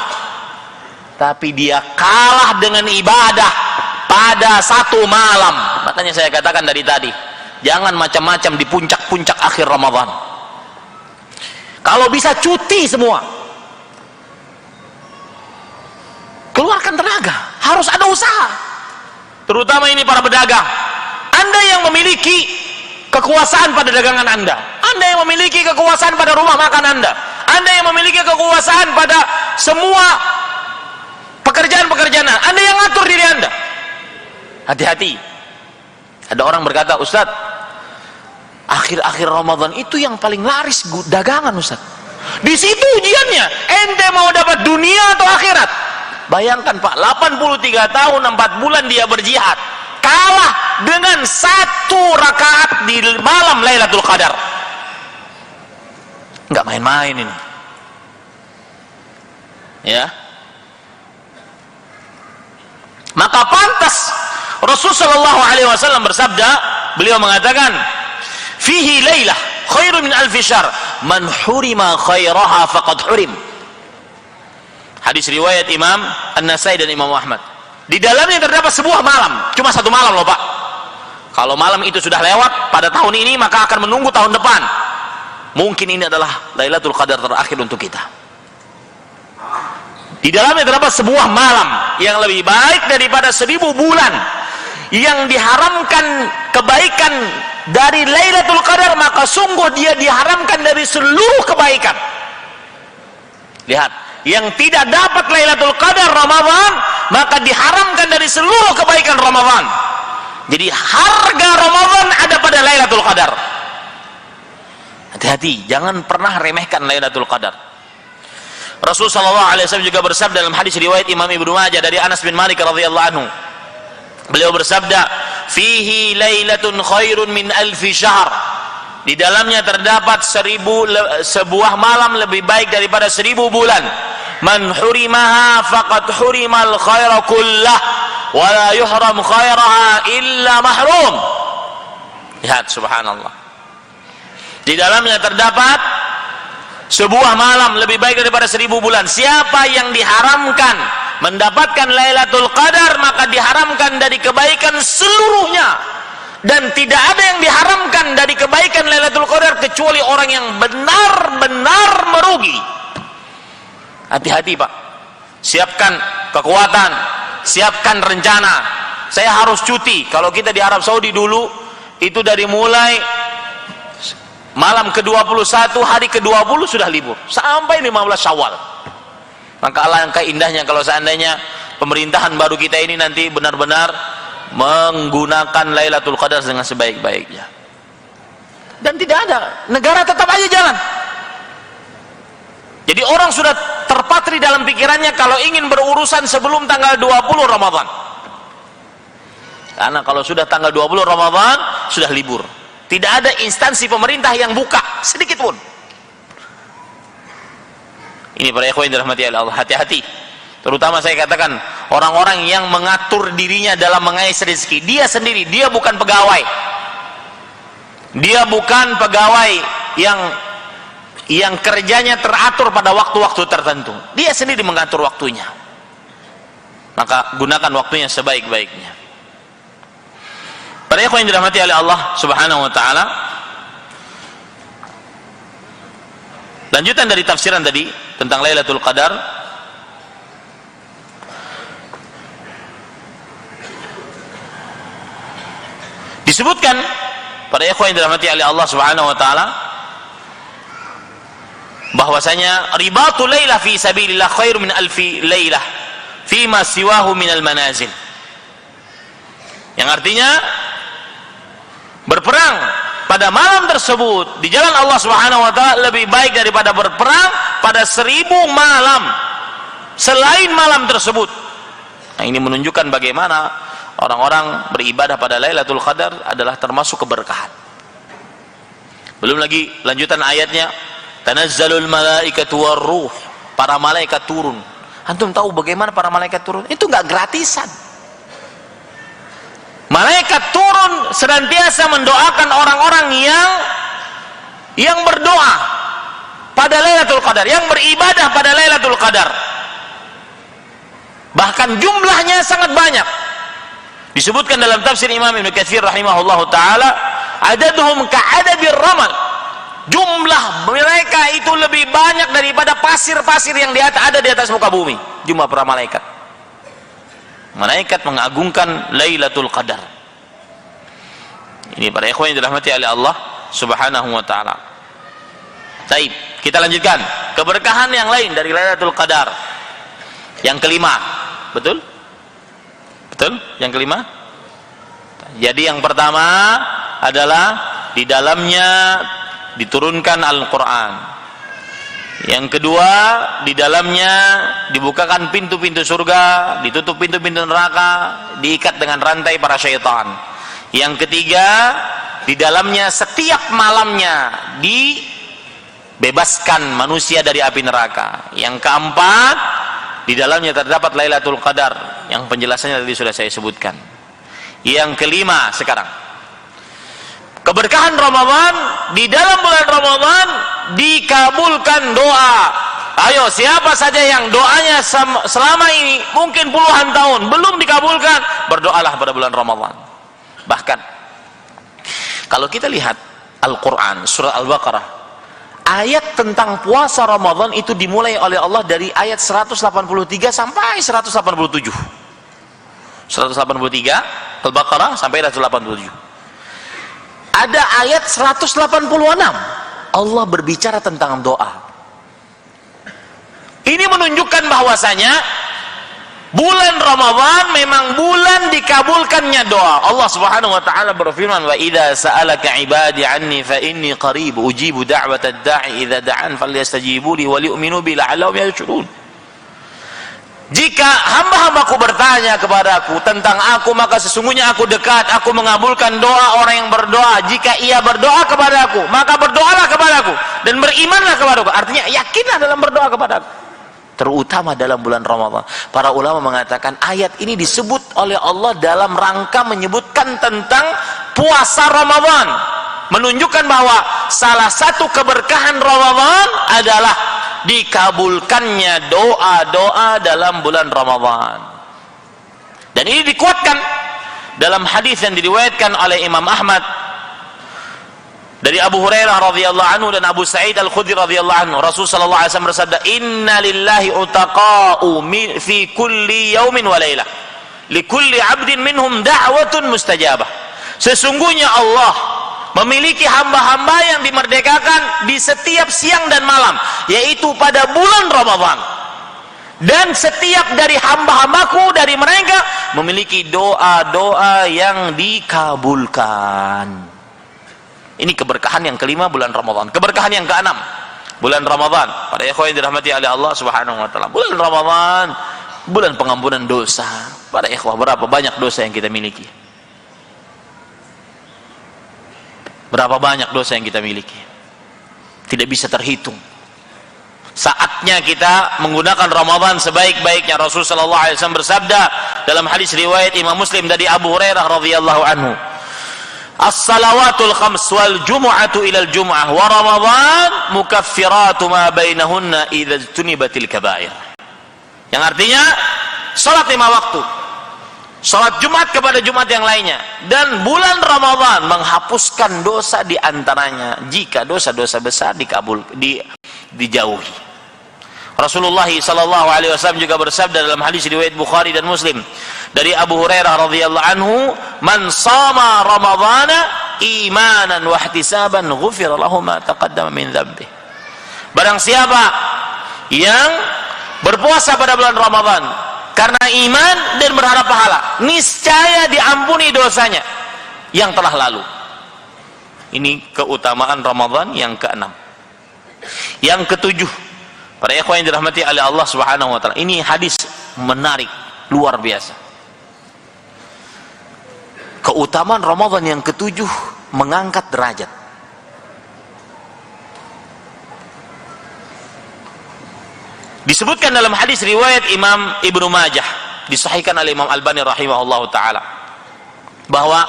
Tapi dia kalah dengan ibadah pada satu malam. Makanya saya katakan dari tadi, jangan macam-macam di puncak-puncak akhir Ramadan. Kalau bisa cuti semua, keluarkan tenaga, harus ada usaha. Terutama ini para pedagang. Anda yang memiliki kekuasaan pada dagangan Anda, Anda yang memiliki kekuasaan pada rumah makan Anda, Anda yang memiliki kekuasaan pada semua pekerjaan-pekerjaan Anda yang ngatur diri Anda. Hati-hati. Ada orang berkata, Ustaz, akhir-akhir Ramadan itu yang paling laris dagangan, Ustaz. Di situ ujiannya, ente mau dapat dunia atau akhirat? Bayangkan Pak, 83 tahun 4 bulan dia berjihad, kalah dengan 1 rakaat di malam Lailatul Qadar. Nggak main-main ini, ya. Maka pantas Rasulullah sallallahu alaihi wasallam bersabda, beliau mengatakan, fihi lailah khairun min alfi syahr, man hurima khairaha faqad hurim. Hadis riwayat Imam An-Nasai dan Imam Ahmad. Di dalamnya terdapat sebuah malam, cuma 1 malam loh Pak. Kalau malam itu sudah lewat pada tahun ini, maka akan menunggu tahun depan. Mungkin ini adalah Lailatul Qadar terakhir untuk kita. Di dalamnya terdapat sebuah malam yang lebih baik daripada 1000 bulan. Yang diharamkan kebaikan dari Lailatul Qadar, maka sungguh dia diharamkan dari seluruh kebaikan. Lihat, yang tidak dapat Lailatul Qadar Ramadan, maka diharamkan dari seluruh kebaikan Ramadan. Jadi harga Ramadan ada pada Lailatul Qadar. Hati-hati, jangan pernah remehkan Lailatul Qadar. Rasul sallallahu alaihi wasallam juga bersabda dalam hadis riwayat Imam Ibnu Majah dari Anas bin Malik radhiyallahu anhu. Beliau bersabda, fihi lailatun khairun min alfi syahr. Di dalamnya terdapat sebuah malam lebih baik daripada 1000 bulan. Man hurimaha faqad hurimal khaira kullah wa la yuhram khairaha illa mahrum. Lihat, subhanallah. Di dalamnya terdapat sebuah malam lebih baik daripada 1000 bulan. Siapa yang diharamkan mendapatkan Lailatul Qadar, maka diharamkan dari kebaikan seluruhnya. Dan tidak ada yang diharamkan dari kebaikan Lailatul Qadar kecuali orang yang benar-benar merugi. Hati-hati Pak, siapkan kekuatan, siapkan rencana. Saya harus cuti. Kalau kita di Arab Saudi dulu, itu dari mulai malam ke-21 hari ke-20 sudah libur sampai 15 Syawal. Maka alangkah indahnya kalau seandainya pemerintahan baru kita ini nanti benar-benar menggunakan Lailatul Qadar dengan sebaik-baiknya. Dan tidak ada, negara tetap aja jalan. Jadi orang sudah terpatri dalam pikirannya kalau ingin berurusan sebelum tanggal 20 Ramadan. Karena kalau sudah tanggal 20 Ramadan sudah libur. Tidak ada instansi pemerintah yang buka sedikit pun. Ini para ikhwan yang dirahmati Allah, hati-hati. Terutama saya katakan orang-orang yang mengatur dirinya dalam mengais rezeki. Dia sendiri, dia bukan pegawai. Dia bukan pegawai yang kerjanya teratur pada waktu-waktu tertentu. Dia sendiri mengatur waktunya. Maka gunakan waktunya sebaik-baiknya. Para ikhwan yang dirahmati oleh Allah Subhanahu wa taala. Lanjutan dari tafsiran tadi tentang Lailatul Qadar. Disebutkan para ikhwan yang dirahmati oleh Allah Subhanahu wa taala bahwasanya ribatul lailah fi sabilillah khairu min alfi lailah fima siwahu minal manazil. Yang artinya berperang pada malam tersebut di jalan Allah Subhanahu wa taala lebih baik daripada berperang pada 1000 malam selain malam tersebut. Nah, ini menunjukkan bagaimana orang-orang beribadah pada Lailatul Qadar adalah termasuk keberkahan. Belum lagi lanjutan ayatnya, tanazzalul malaikatu warruh, para malaikat turun. Antum tahu bagaimana para malaikat turun? Itu enggak gratisan. Malaikat turun senantiasa mendoakan orang-orang yang berdoa pada Lailatul Qadar, yang beribadah pada Lailatul Qadar. Bahkan jumlahnya sangat banyak. Disebutkan dalam tafsir Imam Ibnu Katsir rahimahullahu taala, adaduhum ka'adabir ramal. Jumlah mereka itu lebih banyak daripada pasir-pasir yang ada di atas muka bumi. Jumlah para malaikat. Malaikat mengagungkan Lailatul Qadar. Ini para ikhwan yang dirahmati oleh Allah Subhanahu wa taala. Baik, kita lanjutkan keberkahan yang lain dari Lailatul Qadar. Yang kelima, betul? Betul? Yang kelima? Jadi yang pertama adalah di dalamnya diturunkan Al-Quran. Yang kedua, di dalamnya dibukakan pintu-pintu surga, ditutup pintu-pintu neraka, diikat dengan rantai para syaitan. Yang ketiga, di dalamnya setiap malamnya dibebaskan manusia dari api neraka. Yang keempat, di dalamnya terdapat Lailatul Qadar, yang penjelasannya tadi sudah saya sebutkan. Yang kelima sekarang, keberkahan Ramadan, di dalam bulan Ramadan dikabulkan doa. Ayo, siapa saja yang doanya selama ini mungkin puluhan tahun belum dikabulkan, berdoalah pada bulan Ramadan. Bahkan kalau kita lihat Al-Quran surah Al-Baqarah, ayat tentang puasa Ramadan itu dimulai oleh Allah dari ayat 183 sampai 187. 183 Al-Baqarah sampai 187. Ada ayat 186 Allah berbicara tentang doa. Ini menunjukkan bahwasanya bulan Ramadan memang bulan dikabulkannya doa. Allah Subhanahu wa taala berfirman, "Wa idza sa'alaka 'ibadi 'anni fa inni qarib ujibu da'watad da'i idza da'an falyastajibu li wa liyu'minu bi la'allahum yarshudun." Jika hamba-hambaku bertanya kepadaku tentang aku, maka sesungguhnya aku dekat, aku mengabulkan doa orang yang berdoa. Jika ia berdoa kepadaku, maka berdoalah kepadaku dan berimanlah kepadaku. Artinya yakinlah dalam berdoa kepadaku, terutama dalam bulan Ramadan. Para ulama mengatakan ayat ini disebut oleh Allah dalam rangka menyebutkan tentang puasa Ramadan, menunjukkan bahwa salah satu keberkahan Ramadan adalah dikabulkannya doa-doa dalam bulan Ramadan. Dan ini dikuatkan dalam hadis yang diriwayatkan oleh Imam Ahmad dari Abu Hurairah radhiyallahu anhu dan Abu Sa'id Al-Khudri radhiyallahu anhu. Rasul sallallahu alaihi wasallam bersabda, "Inna lillahi utaqa'u fi kulli yaumin wa lailah. Li kulli 'abdin minhum da'watun mustajabah. Sesungguhnya Allah memiliki hamba-hamba yang dimerdekakan di setiap siang dan malam, yaitu pada bulan Ramadan. Dan setiap dari hamba-hambaku dari mereka memiliki doa-doa yang dikabulkan. Ini keberkahan yang kelima bulan Ramadan. Keberkahan yang keenam bulan Ramadan. Para ikhwan yang dirahmati oleh Allah Subhanahu wa taala. Bulan Ramadan, bulan pengampunan dosa. Para ikhwah, berapa banyak dosa yang kita miliki? Berapa banyak dosa yang kita miliki? Tidak bisa terhitung. Saatnya kita menggunakan Ramadan sebaik-baiknya. Rasulullah sallallahu alaihi wasallam bersabda dalam hadis riwayat Imam Muslim dari Abu Hurairah radhiyallahu anhu, as-salawatul khams wal jumu'atu ilal jumu'ah wa Ramadan mukaffiratu ma bainahunna idza tunibatil kaba'ir. Yang artinya salat 5 waktu, salat Jumat kepada Jumat yang lainnya, dan bulan Ramadan menghapuskan dosa di antaranya jika dosa-dosa besar dijauhi. Rasulullah sallallahu alaihi wasallam juga bersabda dalam hadis riwayat Bukhari dan Muslim dari Abu Hurairah radhiyallahu anhu, "Man shama Ramadhana imanan wa ihtisaban ghufira lahu ma taqaddama min dzambihi." Barang siapa yang berpuasa pada bulan Ramadan karena iman dan berharap pahala, niscaya diampuni dosanya yang telah lalu. Ini keutamaan Ramadan yang keenam. Yang ketujuh, para ikhwan yang dirahmati oleh Allah Subhanahu wa taala, ini hadis menarik, luar biasa. Keutamaan Ramadan yang ketujuh mengangkat derajat. Disebutkan dalam hadis riwayat Imam Ibnu Majah, disahihkan oleh Imam Albani rahimahullahu taala, bahwa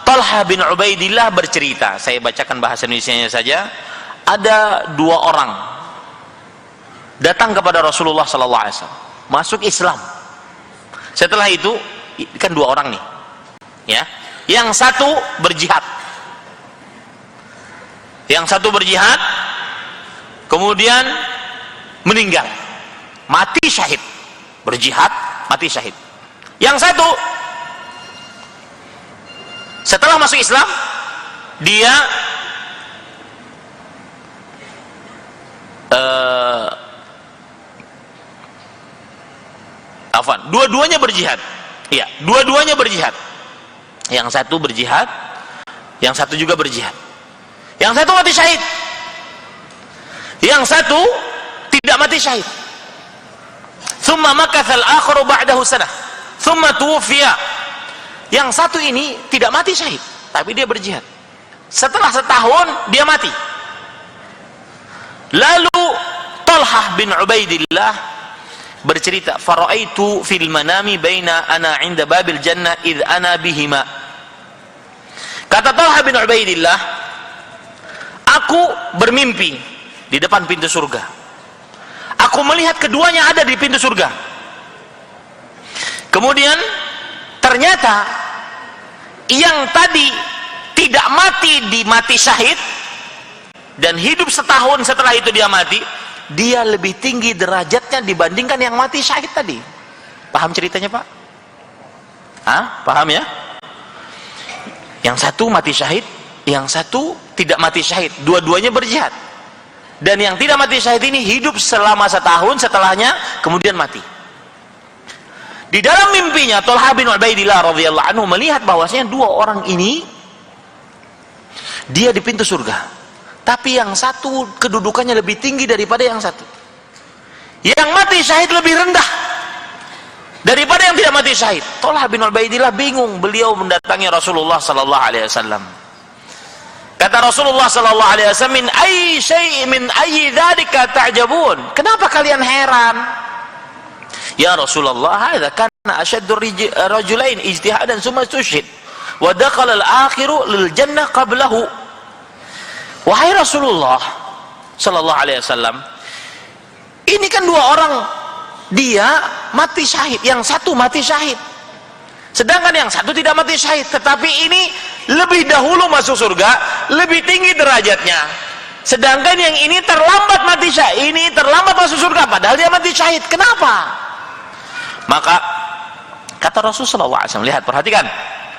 Talha bin Ubaidillah bercerita, saya bacakan bahasa Indonesianya saja. Ada 2 orang datang kepada Rasulullah sallallahu alaihi wasallam, masuk Islam. Setelah itu kan 2 orang nih, ya. Yang satu berjihad. Yang satu berjihad kemudian meninggal, mati syahid. Berjihad, mati syahid. Yang satu setelah masuk Islam, dia dua-duanya berjihad. Iya, dua-duanya berjihad. Yang satu berjihad, yang satu juga berjihad. Yang satu mati syahid, yang satu tidak mati syahid. Thumma makathal akharu ba'dahu sanah, thumma tuwfiya. Yang satu ini tidak mati syahid, tapi dia berjihad. Setelah setahun dia mati. Lalu Talhah bin Ubaidillah bercerita, faraitu fil manami baina ana 'inda babil jannah id ana bihima. Kata Talhah bin Ubaidillah, aku bermimpi di depan pintu surga. Aku melihat keduanya ada di pintu surga. Kemudian ternyata yang tadi tidak mati syahid dan hidup setahun setelah itu dia mati, dia lebih tinggi derajatnya dibandingkan yang mati syahid tadi. Paham ceritanya, Pak? Paham ya? Yang satu mati syahid, yang satu tidak mati syahid. Dua-duanya berjihad. Dan yang tidak mati syahid ini hidup selama setahun, setelahnya kemudian mati. Di dalam mimpinya Talha bin Ubaidillah radhiyallahu anhu melihat bahwasanya 2 orang ini dia di pintu surga, tapi yang satu kedudukannya lebih tinggi daripada yang satu. Yang mati syahid lebih rendah daripada yang tidak mati syahid. Talha bin Ubaidillah bingung. Beliau mendatangi Rasulullah sallallahu alaihi wasallam. Kata Rasulullah sallallahu alaihi wasallam, min ayyi syai' min ayyi dzalika ta'jabun? Kenapa kalian heran? Ya Rasulullah, hadza kana ashaddu rajulain ijtihadan summa tushhid wa dakhala al-akhiru lil jannah qablahu. Wahai Rasulullah sallallahu alaihi wasallam, ini kan 2 orang dia mati syahid, yang satu mati syahid, sedangkan yang satu tidak mati syahid, tetapi ini lebih dahulu masuk surga, lebih tinggi derajatnya, sedangkan yang ini terlambat mati syahid, ini terlambat masuk surga padahal dia mati syahid. Kenapa? Maka kata Rasulullah SAW, lihat, perhatikan,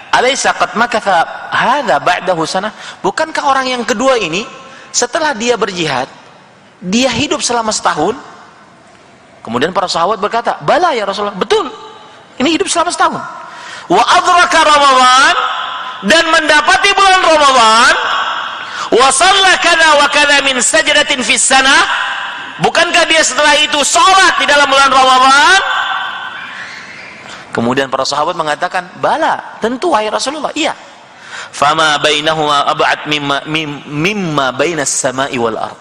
Alaysa qad makatha hadha ba'dahu sanah? Bukankah orang yang kedua ini setelah dia berjihad, dia hidup selama setahun? Kemudian para sahabat berkata, bala ya Rasulullah, betul, ini hidup selama setahun. Wa adraka Ramadan, dan mendapati bulan Ramadan. Wa shalla kadza wa kadza min sajdatin fis sanah. Bukankah dia setelah itu salat di dalam bulan Ramadan? Kemudian para sahabat mengatakan, bala, tentu wahai Rasulullah, iya. Fama bainahuma ab'ad mimma bainas sama'i wal ard.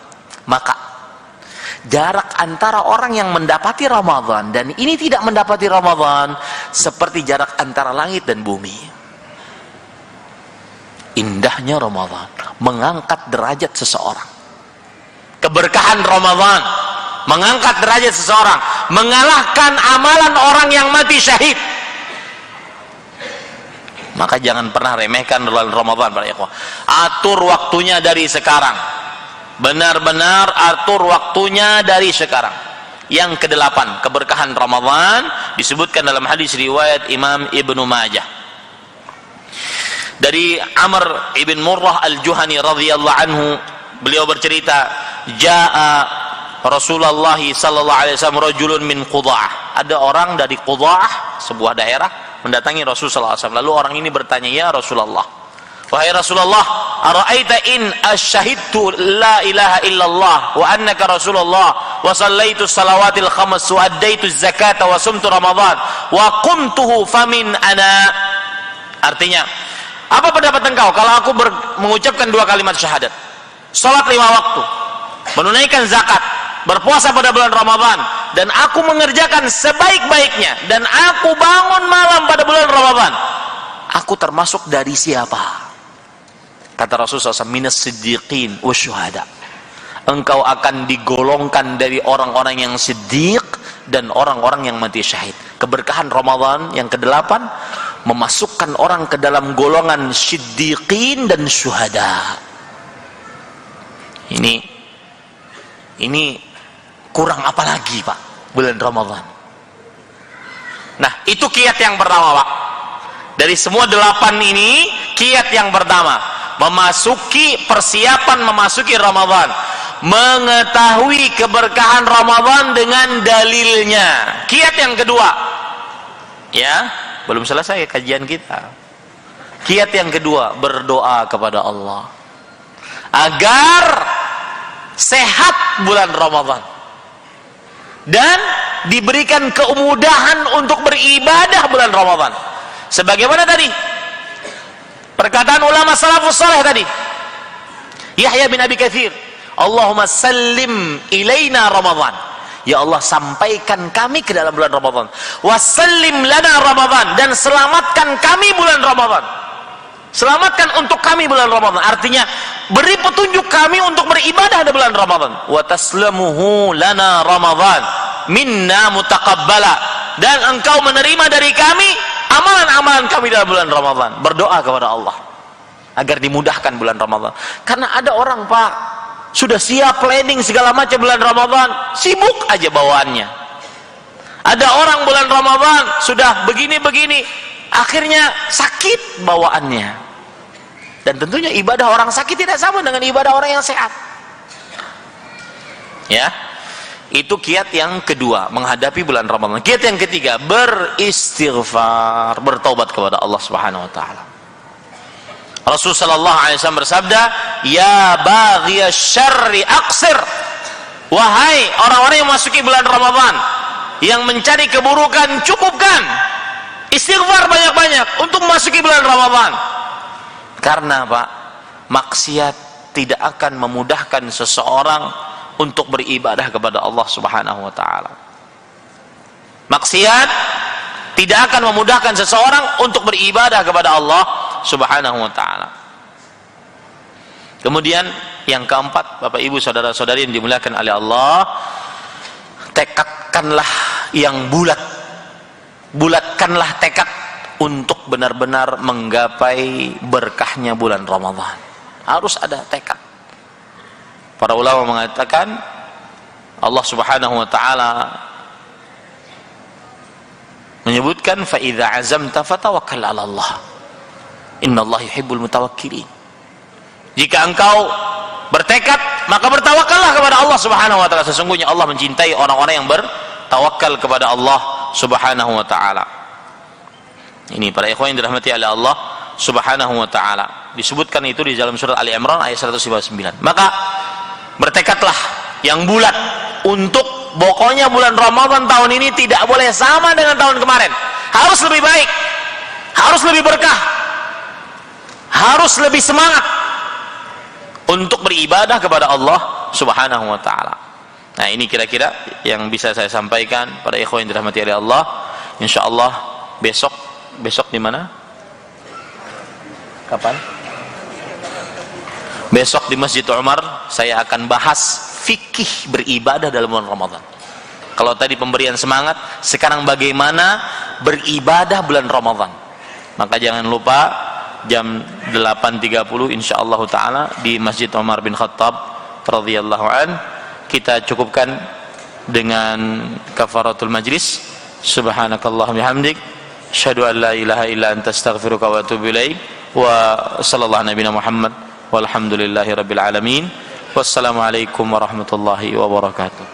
Maka jarak antara orang yang mendapati Ramadan dan ini tidak mendapati Ramadan seperti jarak antara langit dan bumi. Indahnya Ramadan mengangkat derajat seseorang. Keberkahan Ramadan mengangkat derajat seseorang, mengalahkan amalan orang yang mati syahid. Maka jangan pernah remehkan bulan Ramadan para ikhwah. Atur waktunya dari sekarang. Benar-benar atur waktunya dari sekarang. Yang kedelapan, keberkahan Ramadan disebutkan dalam hadis riwayat Imam Ibnu Majah. Dari Amr ibn Murrah al-Juhani radhiyallahu anhu, beliau bercerita, jaa Rasulullah sallallahu alaihi wasallam rajulun min Qudha'ah. Ada orang dari Qudha'ah, sebuah daerah, mendatangi Rasulullah sallallahu alaihi wasallam. Lalu orang ini bertanya, ya Rasulullah, wahai Rasulullah, ara'aita in asyhadtu la ilaha illallah wa annaka Rasulullah wa shallaitu salawatil khams wa addaitu zakata wa sumtu ramadan wa qumtuhu famin ana. Artinya, apa pendapat engkau kalau aku mengucapkan 2 kalimat syahadat, salat 5 waktu, menunaikan zakat, berpuasa pada bulan Ramadan, dan aku mengerjakan sebaik-baiknya, dan aku bangun malam pada bulan Ramadan, aku termasuk dari siapa? Kata Rasulullah SAW, minas siddiqin wa syuhada. Engkau akan digolongkan dari orang-orang yang siddiq dan orang-orang yang mati syahid. Keberkahan Ramadan yang ke-8 memasukkan orang ke dalam golongan siddiqin dan syuhada. Ini kurang apa lagi, Pak, bulan Ramadan? Nah, itu kiat yang pertama, Pak. Dari semua 8 ini, kiat yang pertama, persiapan memasuki Ramadan, mengetahui keberkahan Ramadan dengan dalilnya. Kiat yang kedua, ya, belum selesai kajian kita. Kiat yang kedua, berdoa kepada Allah agar sehat bulan Ramadan dan diberikan kemudahan untuk beribadah bulan Ramadan. Sebagaimana tadi perkataan ulama salafus saleh tadi, Yahya bin Abi Katsir, Allahumma sallim ilaina Ramadan, ya Allah sampaikan kami ke dalam bulan Ramadan, wasallim lana Ramadan, dan selamatkan kami bulan Ramadan, selamatkan untuk kami bulan Ramadan. Artinya beri petunjuk kami untuk beribadah di bulan Ramadan. Wa taslamuhu lana Ramadan minna mutaqabbala, dan engkau menerima dari kami amalan-amalan kami dalam bulan Ramadan. Berdoa kepada Allah agar dimudahkan bulan Ramadan. Karena ada orang, Pak, sudah siap planning segala macam bulan Ramadan, sibuk aja bawaannya. Ada orang bulan Ramadan sudah begini-begini, akhirnya sakit bawaannya. Dan tentunya ibadah orang sakit tidak sama dengan ibadah orang yang sehat. Ya, itu kiat yang kedua menghadapi bulan Ramadan. Kiat yang ketiga, beristighfar, bertaubat kepada Allah Subhanahu wa taala. Rasul sallallahu alaihi wasallam bersabda, ya baghiyasy syarri aqsir. Wahai orang-orang yang memasuki bulan Ramadan, yang mencari keburukan, cukupkan istighfar banyak-banyak untuk memasuki bulan Ramadan. Karena, Pak, maksiat tidak akan memudahkan seseorang untuk beribadah kepada Allah Subhanahu wa taala. Maksiat tidak akan memudahkan seseorang untuk beribadah kepada Allah Subhanahu wa taala. Kemudian yang keempat, Bapak Ibu saudara-saudari yang dimuliakan oleh Allah, tekadkanlah yang bulat. Bulatkanlah tekad untuk benar-benar menggapai berkahnya bulan Ramadan. Harus ada tekad. Para ulama mengatakan Allah Subhanahu wa taala menyebutkan fa idza azamta fatawakkal 'ala Allah. Innallaha yuhibbul mutawakkilin. Jika engkau bertekad, maka bertawakallah kepada Allah Subhanahu wa taala. Sesungguhnya Allah mencintai orang-orang yang bertawakal kepada Allah Subhanahu wa taala. Ini para ikhwan yang dirahmati oleh Allah Subhanahu wa taala. Disebutkan itu di dalam surat Ali Imran ayat 159. Maka bertekadlah yang bulat untuk pokoknya bulan Ramadan tahun ini tidak boleh sama dengan tahun kemarin. Harus lebih baik, harus lebih berkah, harus lebih semangat untuk beribadah kepada Allah Subhanahu wa taala. Nah, ini kira-kira yang bisa saya sampaikan pada ikhwan yang dirahmati oleh Allah. Insyaallah besok di mana? Kapan? Besok di Masjid Umar saya akan bahas fikih beribadah dalam bulan Ramadan. Kalau tadi pemberian semangat, sekarang bagaimana beribadah bulan Ramadan. Maka jangan lupa jam 8.30 insyaallah taala di Masjid Umar bin Khattab radhiyallahu an. Kita cukupkan dengan kafaratul majlis. Subhanakallahumma bihamdik, asyhadu an la ilaha illa anta astaghfiruka wa atubu ilaik. Wa sallallahu nabiyana Muhammad walhamdulillahi rabbil alamin. Wassalamualaikum warahmatullahi wabarakatuh.